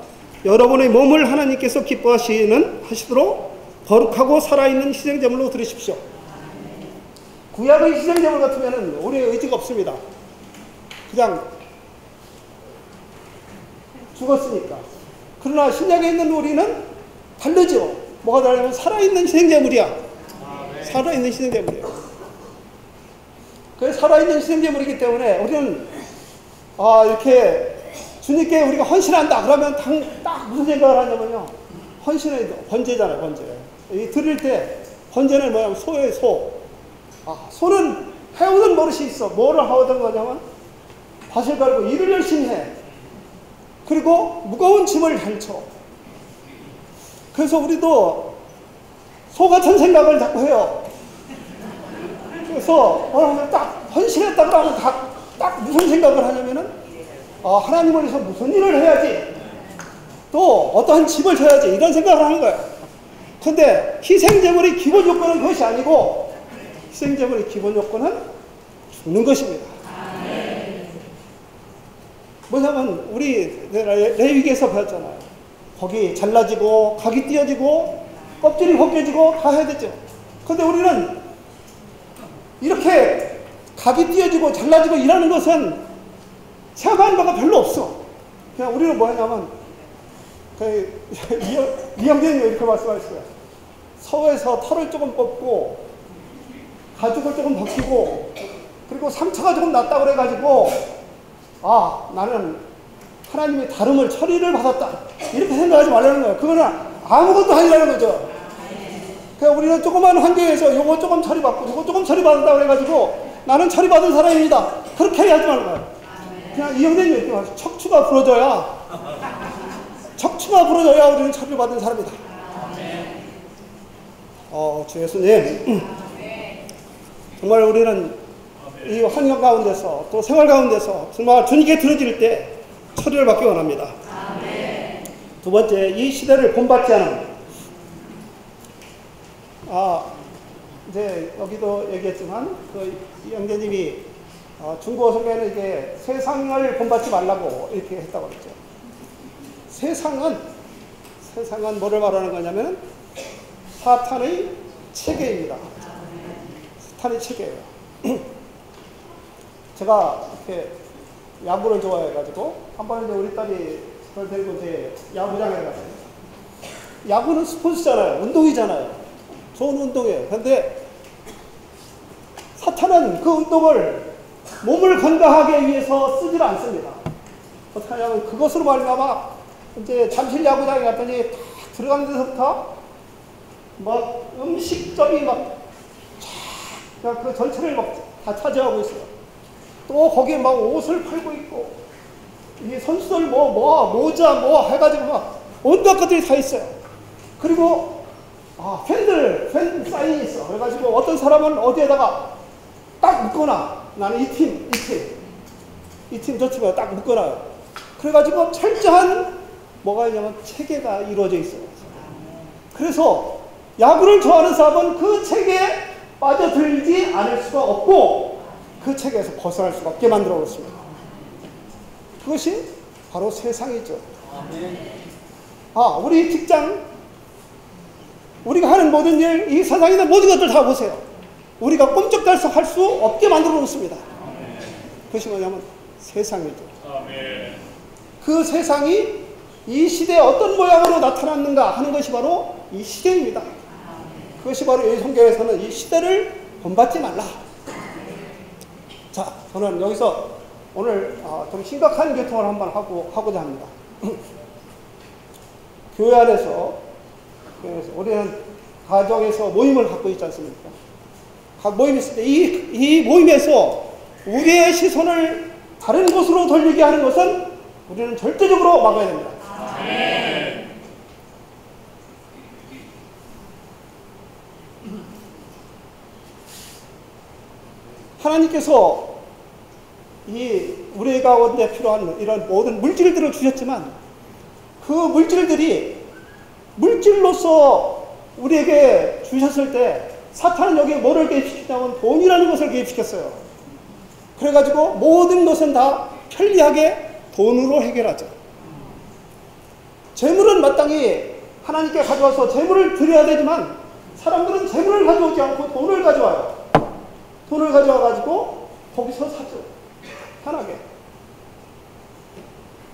Speaker 3: 여러분의 몸을 하나님께서 기뻐하시도록 거룩하고 살아있는 희생제물로 드리십시오. 구약의 희생제물 같으면 우리의 의지가 없습니다. 그냥 죽었으니까. 그러나 신약에 있는 우리는 다르죠. 뭐가 다르냐면 살아있는 희생제물이야. 살아있는 희생제물이에요. 그 살아있는 희생제물이기 때문에 우리는 이렇게 주님께 우리가 헌신한다 그러면 딱 무슨 생각을 하냐면요. 헌신은 번제잖아요. 번제. 이 드릴 때 번제는 뭐냐면 소예요. 소. 소는 해오던 버릇이 있어. 뭐를 하오던 거냐면 밭을 갈고 일을 열심히 해. 그리고 무거운 짐을 잘 쳐. 그래서 우리도 소 같은 생각을 자꾸 해요. 그래서 딱 헌신했다 그러면 딱 무슨 생각을 하냐면은 하나님을 위해서 무슨 일을 해야지, 또 어떠한 짐을 져야지 이런 생각을 하는 거예요. 근데 희생제물의 기본 요건은 그것이 아니고 희생제물의 기본 요건은 죽는 것입니다. 뭐냐면 우리 레위기에서 배웠잖아요. 거기 잘라지고 각이 띄어지고 껍질이 벗겨지고 다 해야 되죠. 근데 우리는 이렇게 각이 띄어지고 잘라지고 일하는 것은 체험하는 바가 별로 없어. 그냥 우리는 뭐 하냐면 이영재님이 이렇게 말씀하셨어요. 서에서 털을 조금 뽑고 가죽을 조금 벗기고 그리고 상처가 조금 났다 그래가지고 나는 하나님의 다름을 처리를 받았다 이렇게 생각하지 말라는 거예요. 그거는 아무것도 아니라는 거죠. 그러니까 우리는 조그만 환경에서 요거 조금 처리받고 요거 조금 처리받는다 그래가지고 나는 처리받은 사람입니다 그렇게 하지 말는 거예요. 그냥 이 형제님이 이렇게 말해요. 척추가 부러져야 우리는 처리를 받은 사람이다. 주 예수님, 정말 우리는 이 환경 가운데서 또 생활 가운데서 정말 주님께 드려질 때 처리를 받기 원합니다. 두 번째, 이 시대를 본받지 않은, 이제 여기도 얘기했지만 이 형제님이 중국어 성경에는 이게 세상을 본받지 말라고 이렇게 했다고 그랬죠. 세상은 뭐를 말하는 거냐면 사탄의 체계입니다. 사탄의 체계예요. 제가 이렇게 야구를 좋아해가지고 한 번에 우리 딸이 저를 데리고 이제 야구장에 갔어요. 야구는 스포츠잖아요. 운동이잖아요. 좋은 운동이에요. 그런데 사탄은 그 운동을 몸을 건강하게 위해서 쓰질 않습니다. 어떻게 하냐면 그것으로 말미암아 이제 잠실 야구장에 갔더니 딱 들어가는 데서부터 막 음식점이 막 그냥 그 전체를 막 다 차지하고 있어요. 또 거기에 막 옷을 팔고 있고 이 선수들 모자 해가지고 막 온갖 것들이 다 있어요. 그리고 팬 사인이 있어. 그래가지고 어떤 사람은 어디에다가 딱 묶거나 나는 이 팀 저 팀에 딱 묶어놔요. 그래가지고 철저한 뭐가 있냐면 체계가 이루어져 있어요. 그래서 야구를 좋아하는 사람은 그 체계에 빠져들지 않을 수가 없고 그 체계에서 벗어날 수가 없게 만들어 놓습니다. 그것이 바로 세상이죠. 우리 직장, 우리가 하는 모든 일, 이 세상에 있는 모든 것들 다 보세요. 우리가 꼼짝달싹 할 수 없게 만들어 놓습니다. 그것이 뭐냐면 세상이죠. 그 세상이 이 시대에 어떤 모양으로 나타났는가 하는 것이 바로 이 시대입니다. 그것이 바로 이 성경에서는 이 시대를 본받지 말라. 자, 저는 여기서 오늘 좀 심각한 교통을 한번 하고자 합니다. 교회 안에서 우리는 가정에서 모임을 갖고 있지 않습니까? 각 모임이 있을 때 이 모임에서 우리의 시선을 다른 곳으로 돌리게 하는 것은 우리는 절대적으로 막아야 됩니다. 하나님께서 우리 가운데 필요한 이런 모든 물질들을 주셨지만 그 물질들이 물질로서 우리에게 주셨을 때 사탄은 여기에 뭐를 개입시키냐면 돈이라는 것을 개입시켰어요. 그래가지고 모든 것은 다 편리하게 돈으로 해결하죠. 재물은 마땅히 하나님께 가져와서 재물을 드려야 되지만 사람들은 재물을 가져오지 않고 돈을 가져와요. 돈을 가져와가지고 거기서 사죠. 편하게.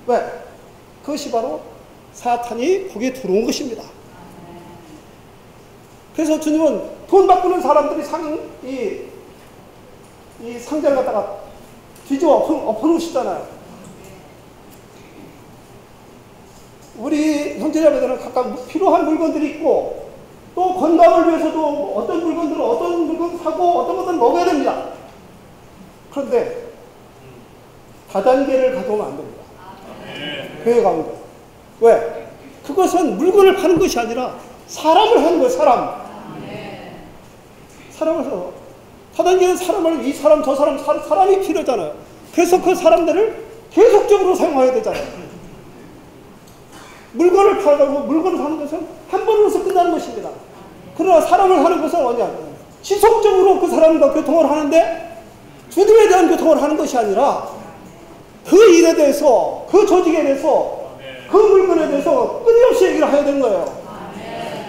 Speaker 3: 왜? 그것이 바로 사탄이 거기에 들어온 것입니다. 그래서 주님은 돈 바꾸는 사람들이 이 상자를 갖다가 뒤집어 엎어놓으시잖아요. 우리 형제자매들은 각각 필요한 물건들이 있고 또 건강을 위해서도 어떤 물건 사고 어떤 것들은 먹어야 됩니다. 그런데 다단계를 가져오면 안 됩니다. 교회 가운데. 왜? 그것은 물건을 파는 것이 아니라 사람을 하는 거예요. 사람을 해서 다단계는 이 사람 저 사람 사람이 필요하잖아요. 그래서 그 사람들을 계속적으로 사용해야 되잖아요. 물건을 팔고 물건을 사는 것은 한 번으로서 끝나는 것입니다. 그러나 사람을 하는 것은 뭐냐? 지속적으로 그 사람과 교통을 하는데 주님에 대한 교통을 하는 것이 아니라 그 일에 대해서, 그 조직에 대해서, 그 물건에 대해서 끊임없이 얘기를 해야 되는 거예요.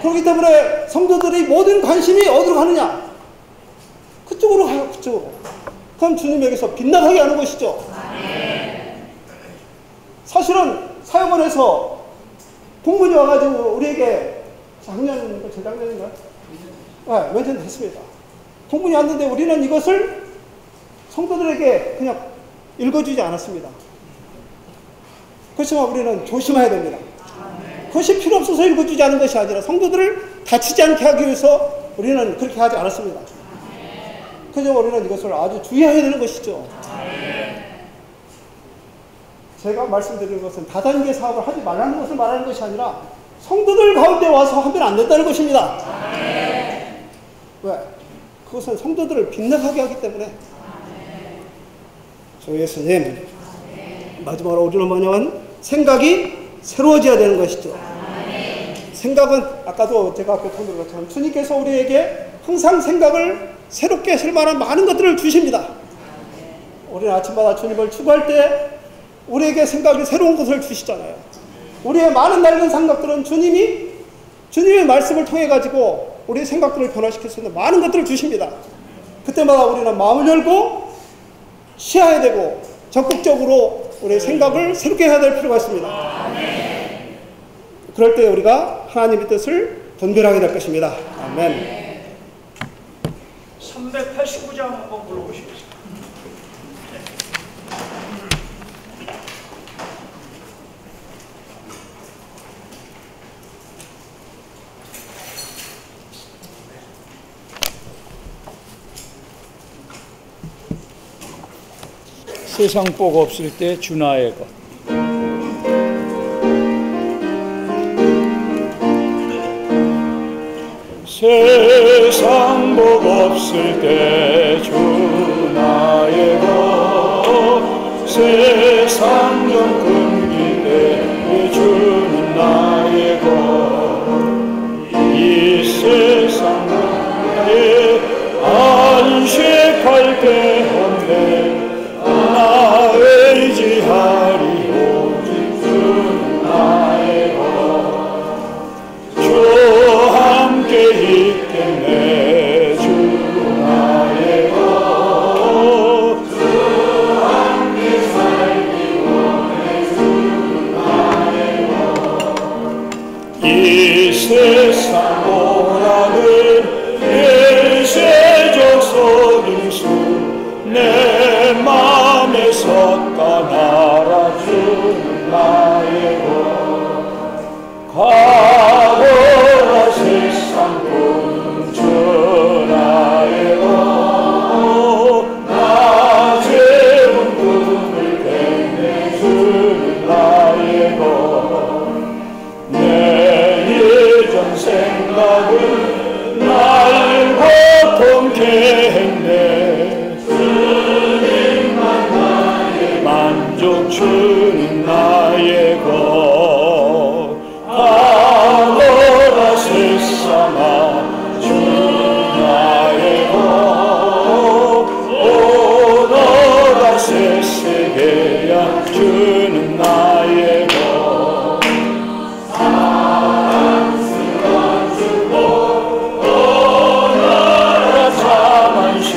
Speaker 3: 그렇기 때문에 성도들이 모든 관심이 어디로 가느냐? 그쪽으로 가요, 그쪽으로. 그럼 주님에게서 빗나가게 하는 것이죠. 사실은 사역원에서 공문이 와가지고 우리에게 재작년인가? 몇 년 됐습니다. 공문이 왔는데 우리는 이것을 성도들에게 그냥 읽어주지 않았습니다. 그렇지만 우리는 조심해야 됩니다. 그것이 필요 없어서 읽어주지 않은 것이 아니라 성도들을 다치지 않게 하기 위해서 우리는 그렇게 하지 않았습니다. 그래서 우리는 이것을 아주 주의해야 되는 것이죠. 제가 말씀드리는 것은 다단계 사업을 하지 말라는 것을 말하는 것이 아니라 성도들 가운데 와서 하면 안 된다는 것입니다. 왜? 그것은 성도들을 빗나가게 하기 때문에. 주 예수님, 마지막으로 우리는 뭐냐면 생각이 새로워져야 되는 것이죠. 생각은 아까도 제가 교통드린 것처럼 주님께서 우리에게 항상 생각을 새롭게 하실 만한 많은 것들을 주십니다. 우리는 아침마다 주님을 추구할 때 우리에게 생각이 새로운 것을 주시잖아요. 우리의 많은 낡은 생각들은 주님의 말씀을 통해 가지고 우리의 생각들을 변화시킬 수 있는 많은 것들을 주십니다. 그때마다 우리는 마음을 열고 쉬어야 되고 적극적으로 우리의 생각을 새롭게 해야 될 필요가 있습니다. 그럴 때 우리가 하나님의 뜻을 분별하게 될 것입니다. 아멘.
Speaker 4: 389장 한번 불러보시겠습니다. 세상 복 없을 때 주나의 것.
Speaker 5: 세상 복 없을 때 주 나의 것, 세상 좀 끊길 때 주는 나의 것, 이 세상 나의 안식할 때 없네 나 의지하리 오직 주는 나의 것, 주 함께 있겠네 주 나의 것, 주 함께 살기 원해 주 나의 것, 이 세상 오라는 일세적 속임수 내 맘에 섰다 날아주는 나의 것, 가거라 세상 보는 주 나의 것, 나 재운 꿈을 끝내주는 나의 것, 내 예전 생각은 날 고통케 했네 주님만 나의 만족 주는 나의 것, 가거라 세상아 주 나의 것, 오너라 새 세계야 주는 나의 것, 사랑스러운 주고 오너라 자만시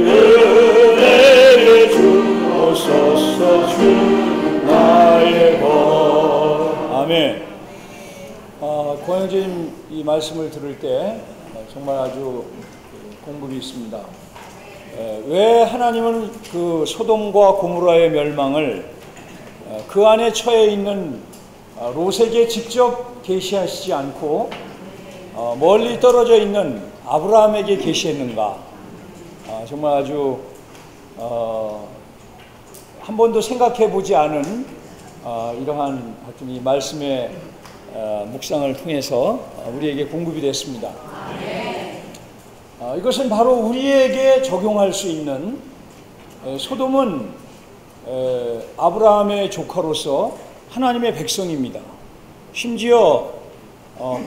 Speaker 5: 은혜의 주 오소서 주 나의 것. 아멘. 고영재님 이 말씀을 들을 때 정말 아주 공급이 있습니다. 왜 하나님은 그 소돔과 고모라의 멸망을 그 안에 처해 있는 롯에게 직접 계시하시지 않고 멀리 떨어져 있는 아브라함에게 계시했는가? 정말 아주 한 번도 생각해 보지 않은 이러한 하여튼 이 말씀의 묵상을 통해서 우리에게 공급이 됐습니다. 이것은 바로 우리에게 적용할 수 있는, 소돔은 아브라함의 조카로서 하나님의 백성입니다. 심지어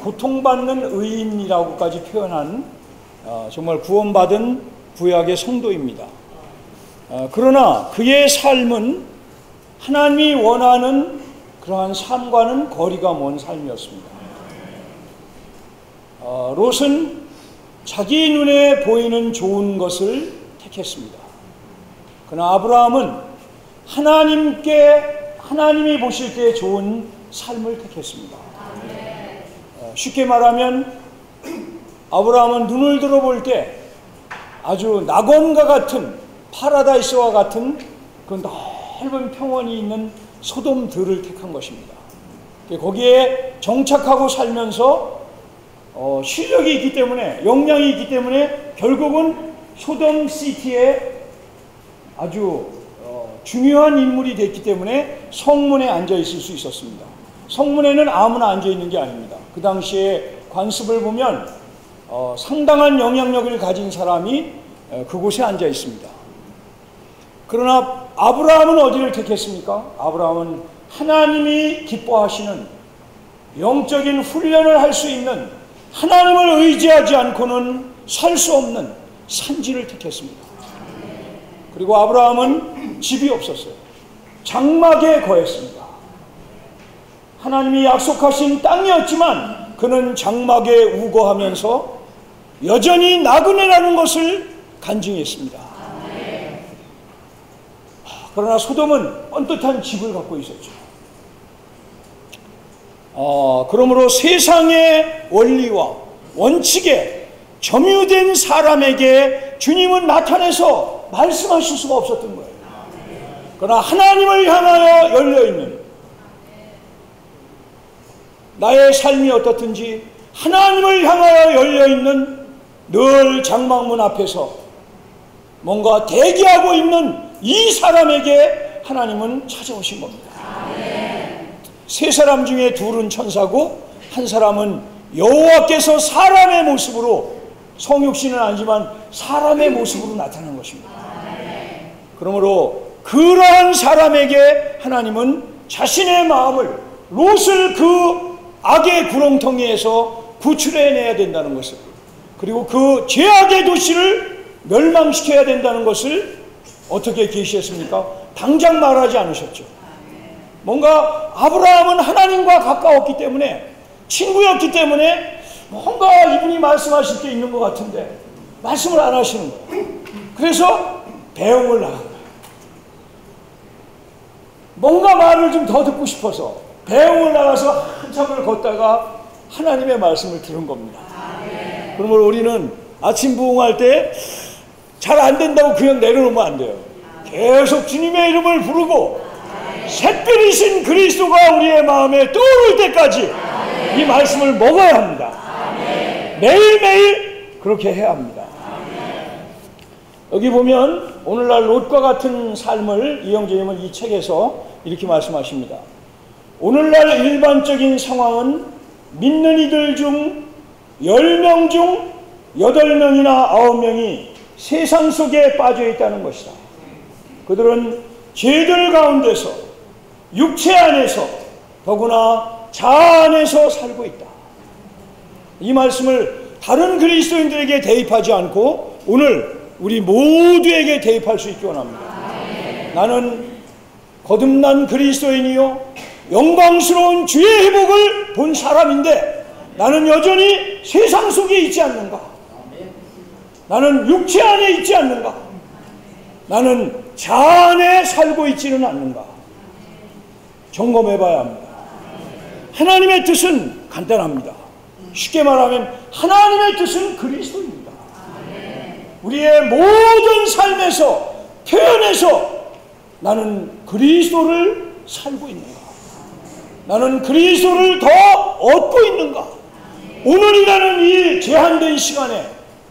Speaker 5: 고통받는 의인이라고까지 표현한 정말 구원받은 구약의 성도입니다. 그러나 그의 삶은 하나님이 원하는 그러한 삶과는 거리가 먼 삶이었습니다. 롯은 자기 눈에 보이는 좋은 것을 택했습니다. 그러나 아브라함은 하나님이 보실 때 좋은 삶을 택했습니다. 쉽게 말하면 아브라함은 눈을 들어볼 때 아주 낙원과 같은, 파라다이스와 같은 그 넓은 평원이 있는 소돔들을 택한 것입니다. 거기에 정착하고 살면서 실력이 있기 때문에, 역량이 있기 때문에 결국은 소돔 시티의 아주 중요한 인물이 됐기 때문에 성문에 앉아 있을 수 있었습니다. 성문에는 아무나 앉아 있는 게 아닙니다. 그 당시에 관습을 보면 상당한 영향력을 가진 사람이 그곳에 앉아 있습니다. 그러나 아브라함은 어디를 택했습니까? 아브라함은 하나님이 기뻐하시는 영적인 훈련을 할 수 있는, 하나님을 의지하지 않고는 살 수 없는 산지를 택했습니다. 그리고 아브라함은 집이 없었어요. 장막에 거했습니다. 하나님이 약속하신 땅이었지만 그는 장막에 우거하면서 여전히 나그네라는 것을 간증했습니다. 그러나 소돔은 뻔듯한 집을 갖고 있었죠. 그러므로 세상의 원리와 원칙에 점유된 사람에게 주님은 나타내서 말씀하실 수가 없었던 거예요. 그러나 하나님을 향하여 열려있는, 나의 삶이 어떻든지 하나님을 향하여 열려있는 늘 장막문 앞에서 뭔가 대기하고 있는 이 사람에게 하나님은 찾아오신 겁니다. 세 사람 중에 둘은 천사고 한 사람은 여호와께서 사람의 모습으로, 성육신은 아니지만 사람의 모습으로 나타난 것입니다. 그러므로 그러한 사람에게 하나님은 자신의 마음을, 롯을 그 악의 구렁텅이에서 구출해내야 된다는 것을, 그리고 그 죄악의 도시를 멸망시켜야 된다는 것을 어떻게 계시했습니까? 당장 말하지 않으셨죠. 뭔가 아브라함은 하나님과 가까웠기 때문에, 친구였기 때문에 뭔가 이분이 말씀하실 게 있는 것 같은데 말씀을 안 하시는 거예요. 그래서 배웅을 나간 거예요. 뭔가 말을 좀 더 듣고 싶어서 배웅을 나가서 한참을 걷다가 하나님의 말씀을 들은 겁니다. 그러므로 우리는 아침 부흥할 때 잘 안 된다고 그냥 내려놓으면 안 돼요. 계속 주님의 이름을 부르고 새별이신 그리스도가 우리의 마음에 떠오를 때까지 이 말씀을 먹어야 합니다. 매일매일 그렇게 해야 합니다. 여기 보면 오늘날 롯과 같은 삶을 이영재님은 이 책에서 이렇게 말씀하십니다. 오늘날 일반적인 상황은 믿는 이들 중 10명 중 8명이나 9명이 세상 속에 빠져 있다는 것이다. 그들은 죄들 가운데서, 육체 안에서, 더구나 자아 안에서 살고 있다. 이 말씀을 다른 그리스도인들에게 대입하지 않고 오늘 우리 모두에게 대입할 수 있기 원합니다. 나는 거듭난 그리스도인이요 영광스러운 주의 회복을 본 사람인데 나는 여전히 세상 속에 있지 않는가? 나는 육체 안에 있지 않는가? 나는 자아 안에 살고 있지는 않는가? 점검해 봐야 합니다. 하나님의 뜻은 간단합니다. 쉽게 말하면 하나님의 뜻은 그리스도입니다. 우리의 모든 삶에서, 표현에서 나는 그리스도를 살고 있는가? 나는 그리스도를 더 얻고 있는가? 오늘이라는 이 제한된 시간에,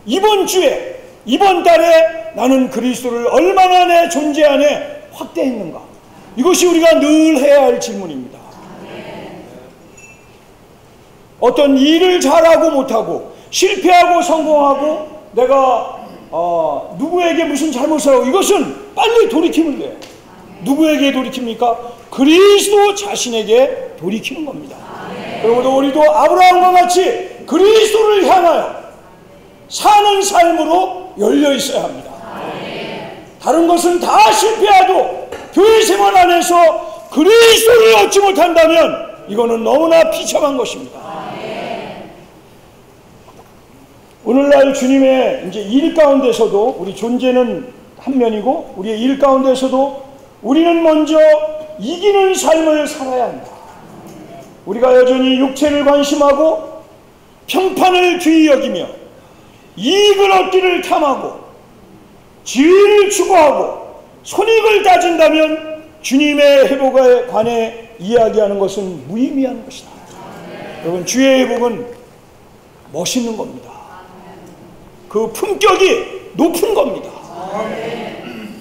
Speaker 5: 이번 주에, 이번 달에 나는 그리스도를 얼마나 내 존재 안에 확대했는가? 이것이 우리가 늘 해야 할 질문입니다. 어떤 일을 잘하고 못하고 실패하고 성공하고 내가 누구에게 무슨 잘못을 하고 이것은 빨리 돌이키면 돼요. 누구에게 돌이킵니까? 그리스도 자신에게 돌이키는 겁니다. 그러므로 우리도 아브라함과 같이 그리스도를 향하여 사는 삶으로 열려 있어야 합니다. 다른 것은 다 실패해도 교회 생활 안에서 그리스도를 얻지 못한다면 이거는 너무나 비참한 것입니다. 오늘날 주님의 이제 일 가운데서도 우리 존재는 한 면이고 우리의 일 가운데서도 우리는 먼저 이기는 삶을 살아야 한다. 우리가 여전히 육체를 관심하고 평판을 귀히 여기며 이익을 얻기를 탐하고 지위를 추구하고 손익을 따진다면 주님의 회복에 관해 이야기하는 것은 무의미한 것이다. 여러분, 주의 회복은 멋있는 겁니다. 그 품격이 높은 겁니다.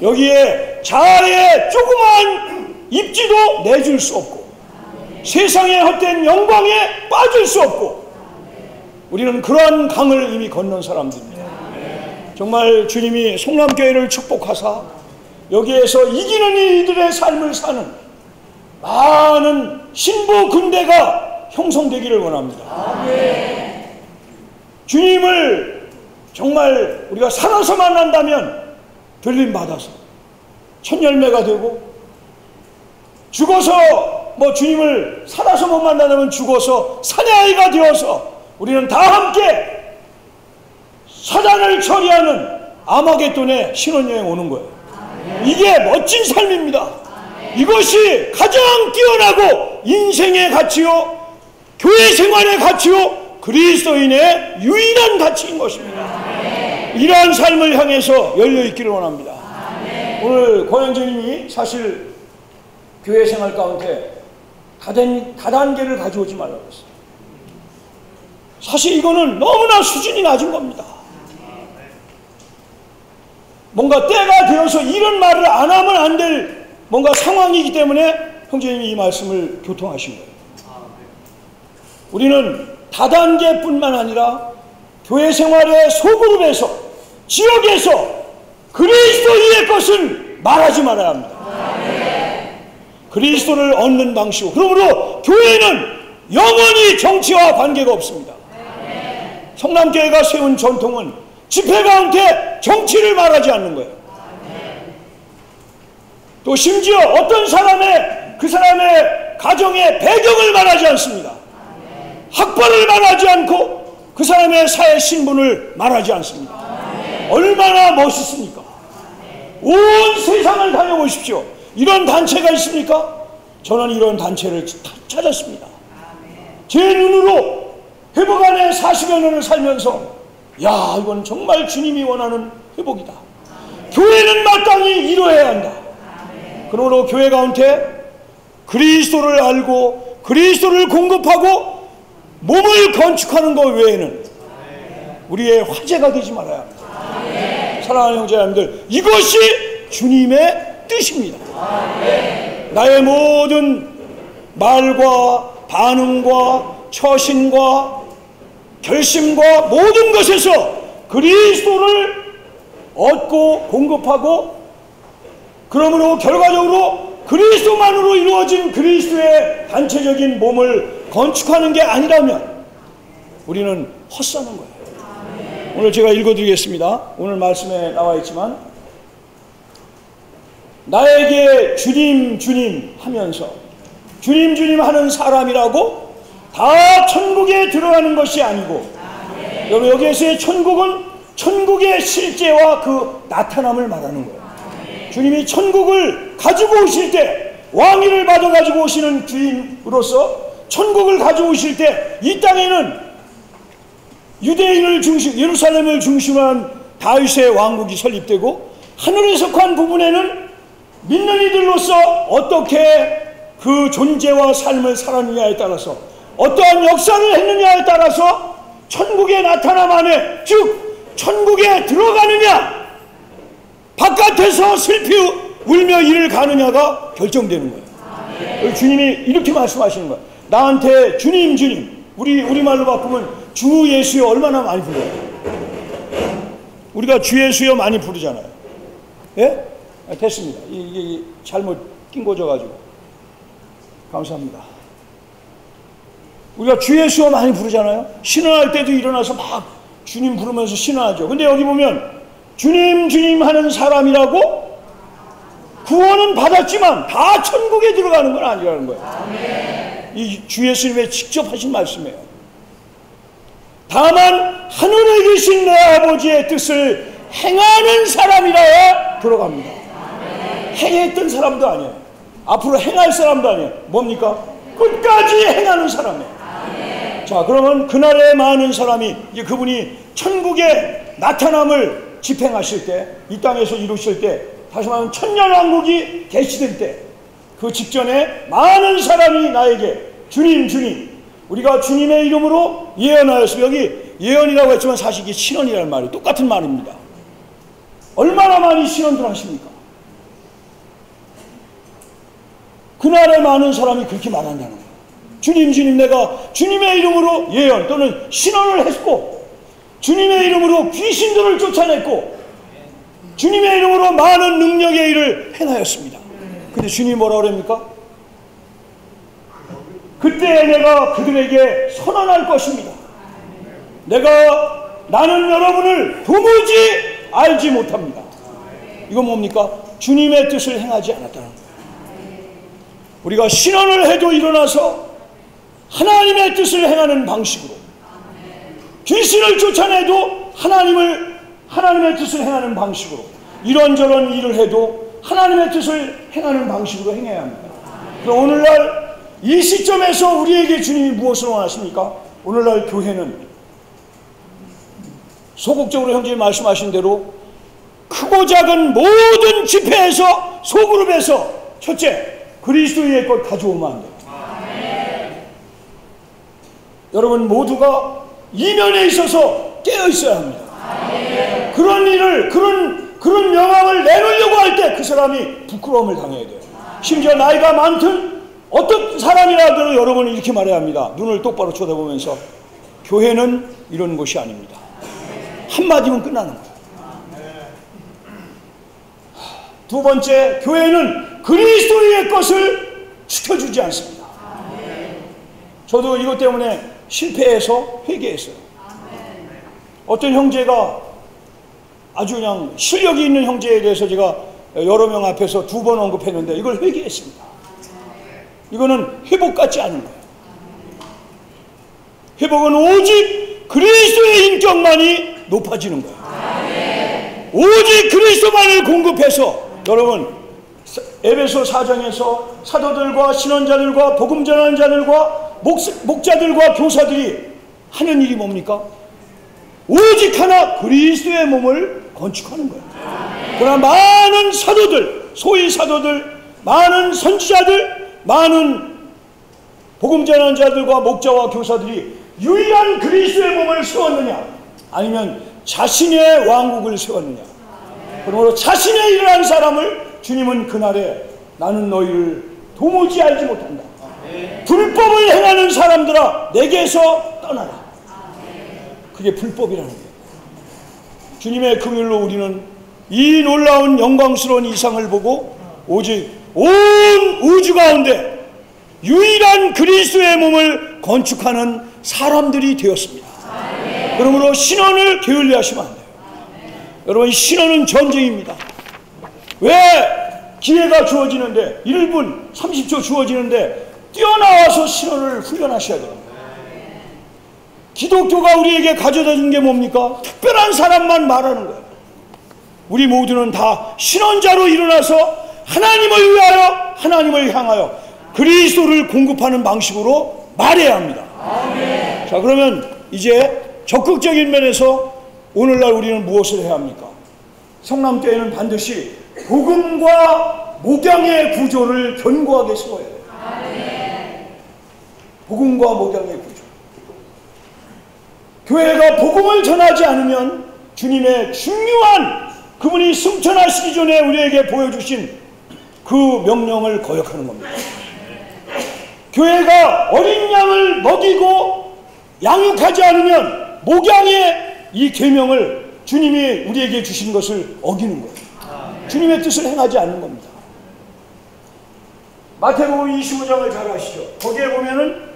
Speaker 5: 여기에 자아의 조그마한 입지도 내줄 수 없고 세상의 헛된 영광에 빠질 수 없고 우리는 그러한 강을 이미 건넌 사람들입니다. 정말 주님이 송남교회를 축복하사 여기에서 이기는 이들의 삶을 사는 많은 신부 군대가 형성되기를 원합니다. 주님을 정말 우리가 살아서 만난다면 들림받아서 첫 열매가 되고 죽어서 주님을 살아서 못 만나면 죽어서 사내아이가 되어서 우리는 다 함께 사단을 처리하는 아마겟돈에 신혼여행 오는 거예요. 이게 멋진 삶입니다. 이것이 가장 뛰어나고 인생의 가치요 교회 생활의 가치요 그리스도인의 유일한 가치인 것입니다. 이러한 삶을 향해서 열려있기를 원합니다. 오늘 고영재님이 사실 교회 생활 가운데 다단계를 가져오지 말라고 했어요. 사실 이거는 너무나 수준이 낮은 겁니다. 뭔가 때가 되어서 이런 말을 안 하면 안 될 뭔가 상황이기 때문에 형제님이 이 말씀을 교통하신 거예요. 우리는 다단계뿐만 아니라 교회 생활의 소그룹에서, 지역에서 그리스도의 것은 말하지 말아야 합니다. 그리스도를 얻는 방식으로. 그러므로 교회는 영원히 정치와 관계가 없습니다. 성남교회가 세운 전통은 집회 가운데 정치를 말하지 않는 거예요. 또 심지어 어떤 그 사람의 가정의 배경을 말하지 않습니다. 학벌을 말하지 않고 그 사람의 사회 신분을 말하지 않습니다. 얼마나 멋있습니까? 온 세상을 다녀보십시오. 이런 단체가 있습니까? 저는 이런 단체를 찾았습니다. 제 눈으로 회복 안에 40여 년을 살면서, 야, 이건 정말 주님이 원하는 회복이다. 교회는 마땅히 이루어야 한다. 그러므로 교회 가운데 그리스도를 알고 그리스도를 공급하고 몸을 건축하는 것 외에는 우리의 화제가 되지 말아야 합니다. 사랑하는 형제자매들, 이것이 주님의 뜻입니다. 나의 모든 말과 반응과 처신과 결심과 모든 것에서 그리스도를 얻고 공급하고, 그러므로 결과적으로 그리스도만으로 이루어진 그리스도의 단체적인 몸을 건축하는 게 아니라면 우리는 헛사는 거예요. 오늘 제가 읽어드리겠습니다. 오늘 말씀에 나와 있지만, 나에게 주님 주님 하면서 주님 주님 하는 사람이라고 다 천국에 들어가는 것이 아니고, 여러분 여기에서의 천국은 천국의 실제와 그 나타남을 말하는 거예요. 주님이 천국을 가지고 오실 때, 왕위를 받아 가지고 오시는 주인으로서 천국을 가지고 오실 때 이 땅에는 유대인을 예루살렘을 중심으로 한 다윗의 왕국이 설립되고, 하늘에 속한 부분에는 믿는 이들로서 어떻게 그 존재와 삶을 살았느냐에 따라서, 어떠한 역사를 했느냐에 따라서 천국의 나타남 안에, 즉 천국에 들어가느냐 바깥에서 슬피 울며 이를 가느냐가 결정되는 거예요. 주님이 이렇게 말씀하시는 거예요. 나한테 주님 주님, 우리말로 바꾸면 주 예수여 얼마나 많이 불러요. 우리가 주 예수여 많이 부르잖아요. 예? 됐습니다. 이게 잘못 낑겨져가지고. 감사합니다. 우리가 주 예수여 많이 부르잖아요. 신원할 때도 일어나서 막 주님 부르면서 신원하죠. 근데 여기 보면 주님 주님 하는 사람이라고 구원은 받았지만 다 천국에 들어가는 건 아니라는 거예요. 이 주 예수님의 직접 하신 말씀이에요. 다만 하늘에 계신 내 아버지의 뜻을 행하는 사람이라야 들어갑니다. 행했던 사람도 아니에요. 앞으로 행할 사람도 아니에요. 뭡니까? 끝까지 행하는 사람이에요. 자, 그러면 그날에 많은 사람이, 이제 그분이 천국의 나타남을 집행하실 때, 이 땅에서 이루실 때, 다시 말하면 천년왕국이 개시될 때, 그 직전에 많은 사람이 나에게 주님 주님, 우리가 주님의 이름으로 예언하였으며, 여기 예언이라고 했지만 사실 이게 신언이라는 말이 똑같은 말입니다. 얼마나 많이 신언들 하십니까? 그날에 많은 사람이 그렇게 말한다는 거예요. 주님 주님, 내가 주님의 이름으로 예언 또는 신언을 했고, 주님의 이름으로 귀신들을 쫓아냈고, 주님의 이름으로 많은 능력의 일을 행하였습니다. 근데 주님이 뭐라고 그럽니까? 그때 내가 그들에게 선언할 것입니다. 나는 여러분을 도무지 알지 못합니다. 이건 뭡니까? 주님의 뜻을 행하지 않았다는 거예요. 우리가 신언을 해도 일어나서 하나님의 뜻을 행하는 방식으로, 귀신을 쫓아내도 하나님의 뜻을 행하는 방식으로, 이런저런 일을 해도 하나님의 뜻을 행하는 방식으로 행해야 합니다. 그럼 오늘날 이 시점에서 우리에게 주님이 무엇을 원하십니까? 오늘날 교회는 소극적으로 형제님 말씀하신 대로 크고 작은 모든 집회에서, 소그룹에서, 첫째, 그리스도의 것 가져오면 안 돼요. 여러분 모두가 이면에 있어서 깨어 있어야 합니다. 그런 일을, 그런 명함을 내놓으려고 할 때 그 사람이 부끄러움을 당해야 돼요. 심지어 나이가 많든 어떤 사람이라도 여러분은 이렇게 말해야 합니다. 눈을 똑바로 쳐다보면서, 교회는 이런 곳이 아닙니다. 한마디면 끝나는 거예요. 두 번째, 교회는 그리스도의 것을 지켜주지 않습니다. 저도 이것 때문에 실패해서 회개했어요. 어떤 형제가 아주 그냥 실력이 있는 형제에 대해서 제가 여러 명 앞에서 2번 언급했는데 이걸 회개했습니다. 이거는 회복 같지 않은 거예요. 회복은 오직 그리스도의 인격만이 높아지는 거예요. 오직 그리스도만을 공급해서, 여러분 에베소 4장에서 사도들과 신원자들과 복음 전하는 자들과 목자들과 교사들이 하는 일이 뭡니까? 오직 하나 그리스도의 몸을 건축하는 거예요. 그러나 많은 사도들, 소위 사도들, 많은 선지자들, 많은 복음 전하는 자들과 목자와 교사들이 유일한 그리스도의 몸을 세웠느냐, 아니면 자신의 왕국을 세웠느냐. 그러므로 자신의 일을 한 사람을 주님은 그날에 나는 너희를 도무지 알지 못한다. 불법을 행하는 사람들아 내게서 떠나라. 그게 불법이라는 거예요. 주님의 긍휼로 우리는 이 놀라운 영광스러운 이상을 보고 오직 온 우주 가운데 유일한 그리스도의 몸을 건축하는 사람들이 되었습니다. 그러므로 신원을 게을리 하시면 안 돼요. 여러분, 신원은 전쟁입니다. 왜 기회가 주어지는데 1분 30초 주어지는데 뛰어나와서 신원을 훈련하셔야 돼요. 기독교가 우리에게 가져다 준 게 뭡니까? 특별한 사람만 말하는 거예요. 우리 모두는 다 신원자로 일어나서 하나님을 위하여, 하나님을 향하여 그리스도를 공급하는 방식으로 말해야 합니다. 자, 그러면 이제 적극적인 면에서 오늘날 우리는 무엇을 해야 합니까? 성남교회는 반드시 복음과 목양의 구조를 견고하게 세워야 돼요. 복음과 목양의 구조. 교회가 복음을 전하지 않으면 주님의 중요한, 그분이 승천하시기 전에 우리에게 보여주신 그 명령을 거역하는 겁니다. 교회가 어린 양을 먹이고 양육하지 않으면 목양의 이 계명을, 주님이 우리에게 주신 것을 어기는 거예요. 주님의 뜻을 행하지 않는 겁니다. 마태복음 25장을 잘 아시죠? 거기에 보면은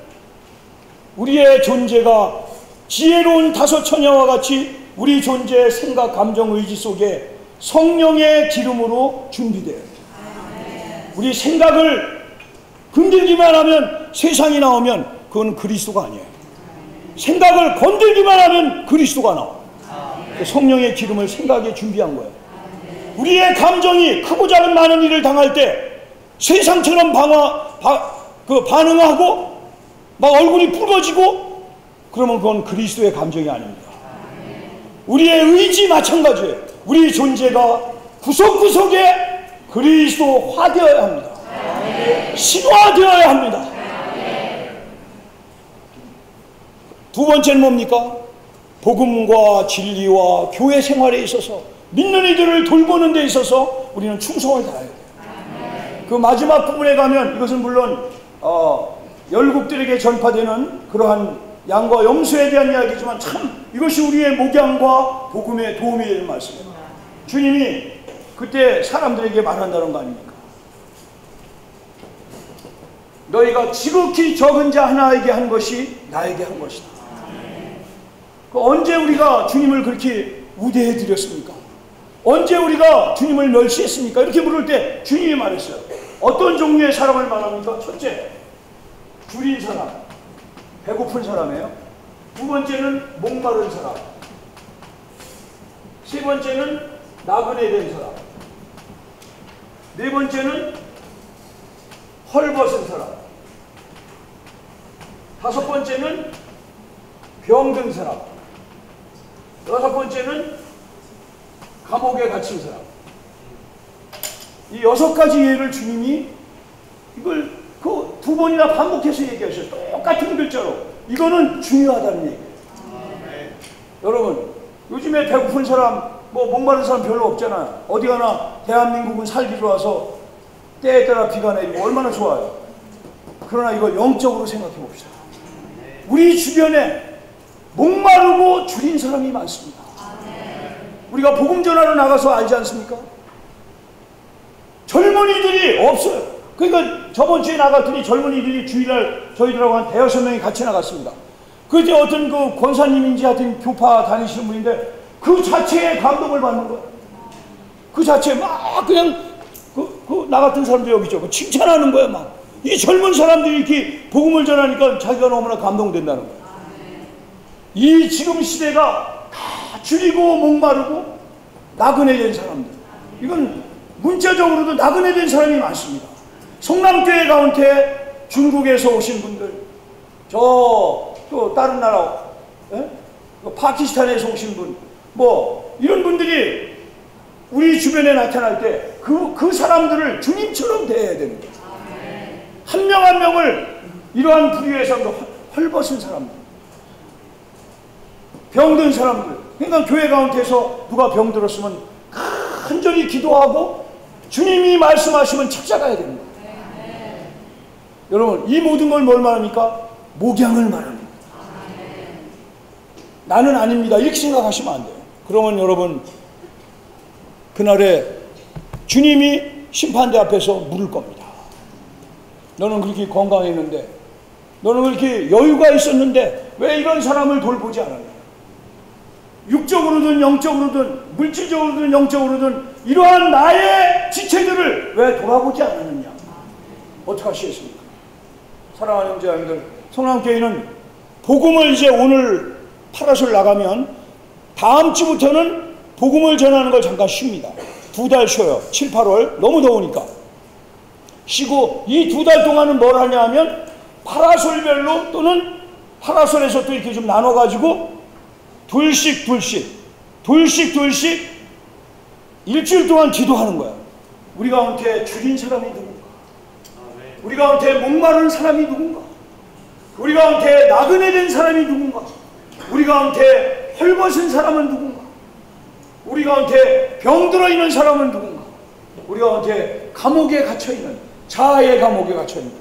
Speaker 5: 우리의 존재가 지혜로운 5 처녀와 같이 우리 존재의 생각, 감정, 의지 속에 성령의 기름으로 준비돼요. 우리 생각을 건들기만 하면, 세상이 나오면 그건 그리스도가 아니에요. 생각을 건들기만 하면 그리스도가 나와. 성령의 기름을 생각에 준비한 거예요. 우리의 감정이 크고 작은 많은 일을 당할 때 세상처럼 반응하고 막 얼굴이 붉어지고, 그러면 그건 그리스도의 감정이 아닙니다. 우리의 의지 마찬가지예요. 우리 존재가 구석구석에 그리스도화되어야 합니다. 신화되어야 합니다. 두 번째는 뭡니까? 복음과 진리와 교회 생활에 있어서, 믿는 이들을 돌보는 데 있어서 우리는 충성을 다해야 돼요. 그 마지막 부분에 가면, 이것은 물론 열국들에게 전파되는 그러한 양과 염소에 대한 이야기지만 참 이것이 우리의 목양과 복음에 도움이 되는 말씀이에요. 주님이 그때 사람들에게 말한다는 거 아닙니까? 너희가 지극히 적은 자 하나에게 한 것이 나에게 한 것이다. 언제 우리가 주님을 그렇게 우대해 드렸습니까? 언제 우리가 주님을 멸시했습니까? 이렇게 물을 때 주님이 말했어요. 어떤 종류의 사람을 말합니까? 첫째, 줄인 사람, 배고픈 사람이에요. 두 번째는 목마른 사람, 세 번째는 나그네 된 사람, 네 번째는 헐벗은 사람, 다섯 번째는 병든 사람, 여섯 번째는 감옥에 갇힌 사람. 이 6가지 예를 주님이 이걸 그 2번이나 반복해서 얘기하셨어요. 똑같은 글자로. 이거는 중요하다는 얘기예요. 여러분, 요즘에 배고픈 사람, 목마른 사람 별로 없잖아요. 어디 가나 대한민국은 살기 좋아서 때에 따라 비가 내리고 얼마나 좋아요. 그러나 이걸 영적으로 생각해 봅시다. 우리 주변에 목마르고 줄인 사람이 많습니다. 우리가 복음 전하러 나가서 알지 않습니까? 젊은이들이 없어요. 그러니까 저번 주에 나갔더니 젊은이들이 주일날 저희들하고 한 5-6명이 같이 나갔습니다. 그때 어떤 그 권사님인지 하여튼 교파 다니시는 분인데 그 자체에 감동을 받는 거예요. 그 자체에 막 그냥 나 같은 사람도 여기 있죠. 칭찬하는 거예요. 막 이 젊은 사람들이 이렇게 복음을 전하니까 자기가 너무나 감동된다는 거예요. 이 지금 시대가 다 줄이고 목마르고 나그네 된 사람들, 이건 문자적으로도 나그네 된 사람이 많습니다. 성남교회 가운데 중국에서 오신 분들, 또 다른 나라, 파키스탄에서 오신 분, 뭐 이런 분들이 우리 주변에 나타날 때 그 사람들을 주님처럼 대해야 되는 거예요. 한 명 한 명을 이러한 부류에서 헐벗은 사람들, 병든 사람들, 그러니까 교회 가운데서 누가 병들었으면 간절히 기도하고 주님이 말씀하시면 찾아가야 됩니다. 여러분, 이 모든 걸 뭘 말합니까? 목양을 말합니다. 나는 아닙니다, 이렇게 생각하시면 안 돼요. 그러면 여러분, 그날에 주님이 심판대 앞에서 물을 겁니다. 너는 그렇게 건강했는데, 너는 그렇게 여유가 있었는데 왜 이런 사람을 돌보지 않았냐? 육적으로든 영적으로든 물질적으로든 영적으로든 이러한 나의 지체들을 왜 돌아보지 않았느냐? 어떻게 하시겠습니까? 사랑하는 형제자매들, 성남교회는 복음을 이제 오늘 파라솔 나가면 다음 주부터는 복음을 전하는 걸 잠깐 쉽니다. 2달 쉬어요. 7, 8월 너무 더우니까 쉬고, 이 2달 동안은 뭘 하냐 하면 파라솔별로 또는 파라솔에서 또 이렇게 좀 나눠가지고 둘씩 일주일 동안 기도하는 거야. 우리 가운데 줄인 사람이 누군가? 우리 가운데 목마른 사람이 누군가? 우리 가운데 나그네 된 사람이 누군가? 우리 가운데 헐벗은 사람은 누군가? 우리 가운데 병들어 있는 사람은 누군가? 우리 가운데 감옥에 갇혀있는, 자아의 감옥에 갇혀있는,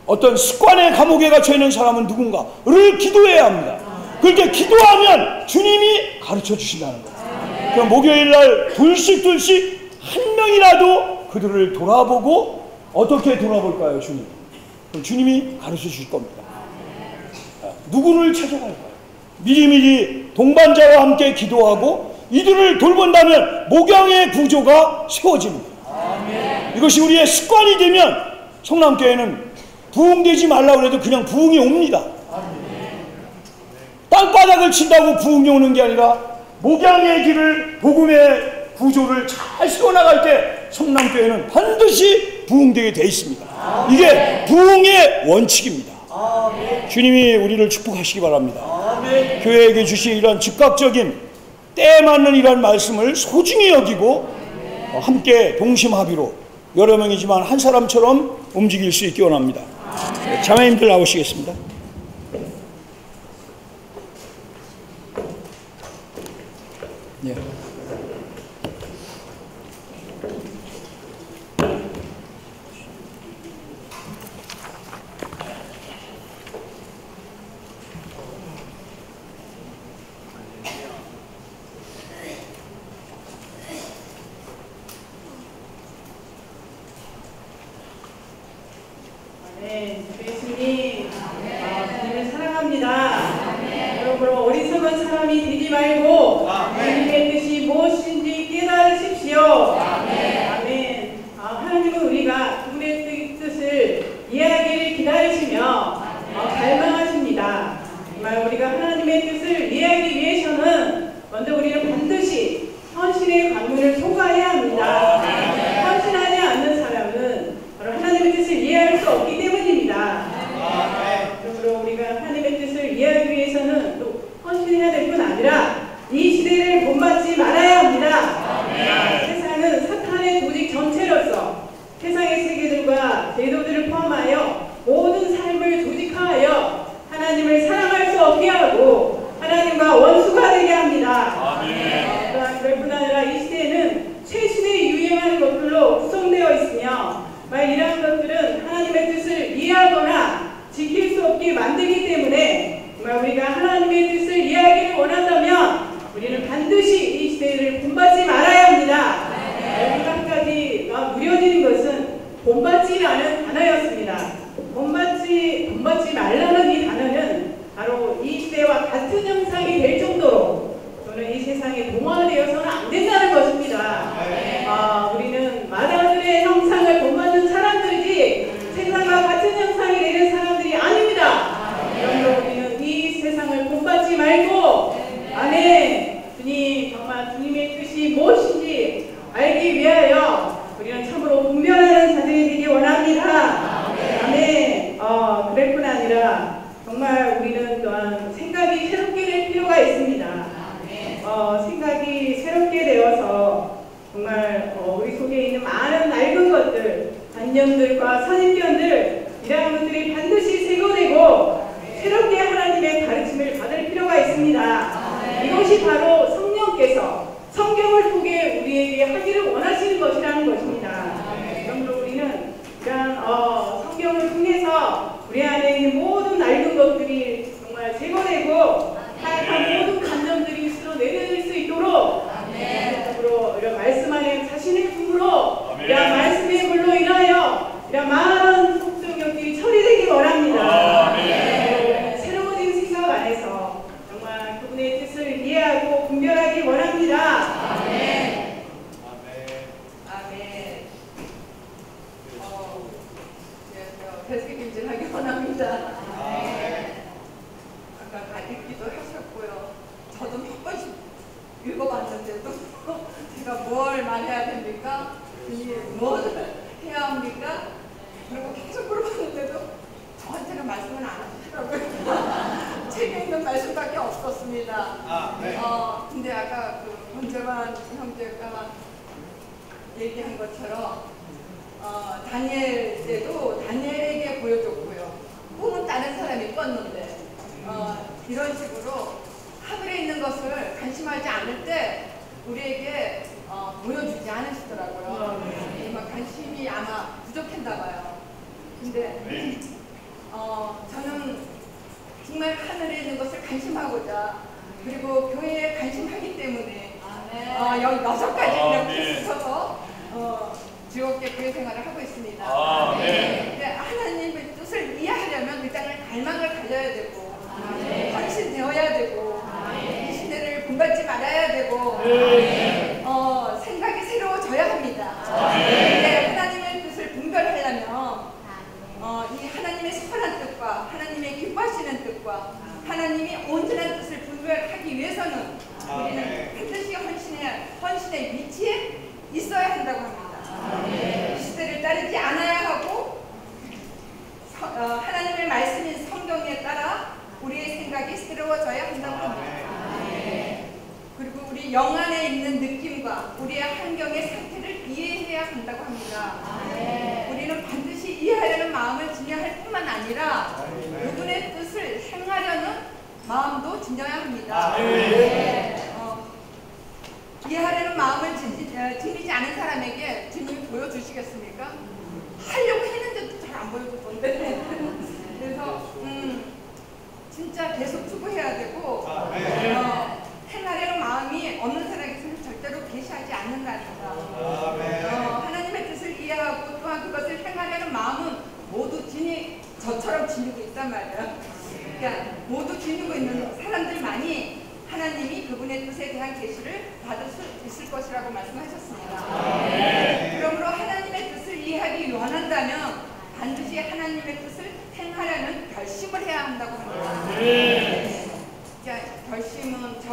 Speaker 5: 어떤 습관의 감옥에 갇혀있는 사람은 누군가를 기도해야 합니다. 그렇게 기도하면 주님이 가르쳐 주신다는 거예요. 그럼 목요일날 둘씩 한 명이라도 그들을 돌아보고, 어떻게 돌아볼까요? 그럼 주님이 가르쳐 주실 겁니다. 누구를 찾아갈까요? 미리미리 동반자와 함께 기도하고 이들을 돌본다면 목양의 구조가 세워집니다. 이것이 우리의 습관이 되면 성남교회는 부흥되지 말라고 해도 그냥 부흥이 옵니다. 땅바닥을 친다고 부흥이 오는 게 아니라 목양의 길을, 복음의 구조를 잘 세워나갈 때 성남교회는 반드시 부흥되게 돼 있습니다. 이게 부흥의 원칙입니다. 주님이 우리를 축복하시기 바랍니다. 교회에게 주신 이런 즉각적인 때에 맞는 이런 말씀을 소중히 여기고 함께 동심합의로 여러 명이지만 한 사람처럼 움직일 수 있기 원합니다. 자매님들 나오시겠습니다. 예.
Speaker 6: 예수님, 주님을 사랑합니다. 여러분, 어리석은 사람이 되지 말고 주님의 뜻이 무엇인지 깨달으십시오. 아멘. 하나님은 우리가 그분의 뜻을 이해하기를 기다리시며 갈망하십니다. 정말 우리가 하나님의 뜻을 이해하기 위해서는 먼저 우리는 반드시 헌신의 관문을 통과해야 합니다. 헌신하지 않는 사람은 바로 하나님의 뜻을 이해할 수 없기 때문입니다. 그러므로 우리가 하나님의 뜻을 이해하기 위해서는 또 헌신해야 될 뿐 아니라 이 시대를 본받지 말아야 합니다. 세상은 본받지라는 단어였습니다. 본받지 말라는 이 단어는 바로 이 시대와 같은 형상이 될 정도로 저는 이 세상에 동화되어서는 안 된다는 것입니다. 우리는 마다들의 형상을 본받는 사람들이지 세상과 같은 형상이 되는 사람들이 아닙니다. 그러므로 우리는 이 세상을 본받지 말고 아멘. 주님, 정말 주님의 뜻이 무엇인지 알기 위하여 우리는 참으로 분별하는 자들이 되기 원합니다. 아멘. 그럴 뿐 아니라 정말 우리는 또한 생각이 새롭게 될 필요가 있습니다. 생각이 새롭게 되어서 정말 우리 속에 있는 많은 낡은 것들, 관념들과 선입견들 이러한 것들이 반드시 제거되고 새롭게 하나님의 가르침을 받을 필요가 있습니다. 이것이 바로 성령께서 성경을 통해 우리에게 하기를 원하시는 것이라는 것입니다. 그러므로 우리는 이러한 성경을 통해서 우리 안에 있는 모든 낡은 것들이 정말 제거되고 타락한 모든 감정들이 스스로 내려질 수 있도록 이런 말씀 안에 자신의 품으로 이런 말씀의 물로 인하여 이런 많은 속성력들이 처리되기 원합니다. 새로워진 생각 안에서 정말 그분의 뜻을 이해하고 분별하기 원합니다. 아멘.
Speaker 7: 되새김질하기 원합니다. 아까 다 읽기도 하셨고요. 저도 몇 번씩 읽어봤는데도 제가 뭘 말해야 됩니까? 뭘 해야 합니까? 그리고 계속 물어봤는데도 저한테는 말씀을 안 하시더라고요. 책에 있는 말씀밖에 없었습니다. 근데 아까 그 권재환 형제가 얘기한 것처럼 다니엘 때도 다니엘에게 보여줬고요. 꿈은 다른 사람이 꿨는데 이런 식으로 하늘에 있는 것을 관심하지 않을 때 우리에게 보여주지 않으시더라고요. 관심이 아마 부족했나 봐요. 근데 저는 정말 하늘에 있는 것을 관심하고자 그리고 교회에 관심하기 때문에 여기 6가지 이렇게 있어서 즐겁게 교회 생활을 하고 있습니다. 근데 하나님의 뜻을 이해하려면 일단은 갈망을 가져야 되고 헌신되어야 되고 이 시대를 본받지 말아야 되고 생각이 새로워져야 합니다. 근데 하나님의 뜻을 분별하려면 이 하나님의 선한 뜻과 하나님의 기뻐하시는 뜻과 하나님이 온전한 뜻을 분별하기 위해서는 우리는 반드시 헌신의 위치에 있어야 한다고 합니다. 이 시대를 따르지 않아야 하고 하나님의 말씀인 성경에 따라 우리의 생각이 새로워져야 한다고 합니다. 그리고 우리 영 안에 있는 느낌과 우리의 환경의 상태를 이해해야 한다고 합니다. 우리는 반드시 이해하려는 마음을 지녀야 할 뿐만 아니라 그분의 뜻을 행하려는 마음도 지녀야 합니다. 이해하려는 마음을 지니지 않은 사람에게 주님이 보여주시겠습니까? 하려고 했는데도 잘 안 보여줬던데. 그래서 진짜 계속 추구해야 되고 행하려는 마음이 없는 사람에게서는 절대로 계시하지 않는다니까. 하나님의 뜻을 이해하고 또한 그것을 행하려는 마음은 모두 저처럼 지니고 있단 말이야. 그러니까 모두 지니고 있는 사람들만이 하나님이 그분의 뜻에 대한 계시를 받을 수 있을 것이라고 말씀하셨습니다. 그러므로 하나님의 뜻을 이해하기 원한다면 반드시 하나님의 뜻을 행하려는 결심을 해야 한다고 합니다. 결심은 저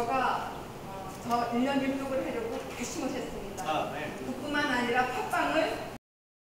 Speaker 7: 1년 일독을 하려고 결심을 했습니다. 그뿐만 아니라 팟빵을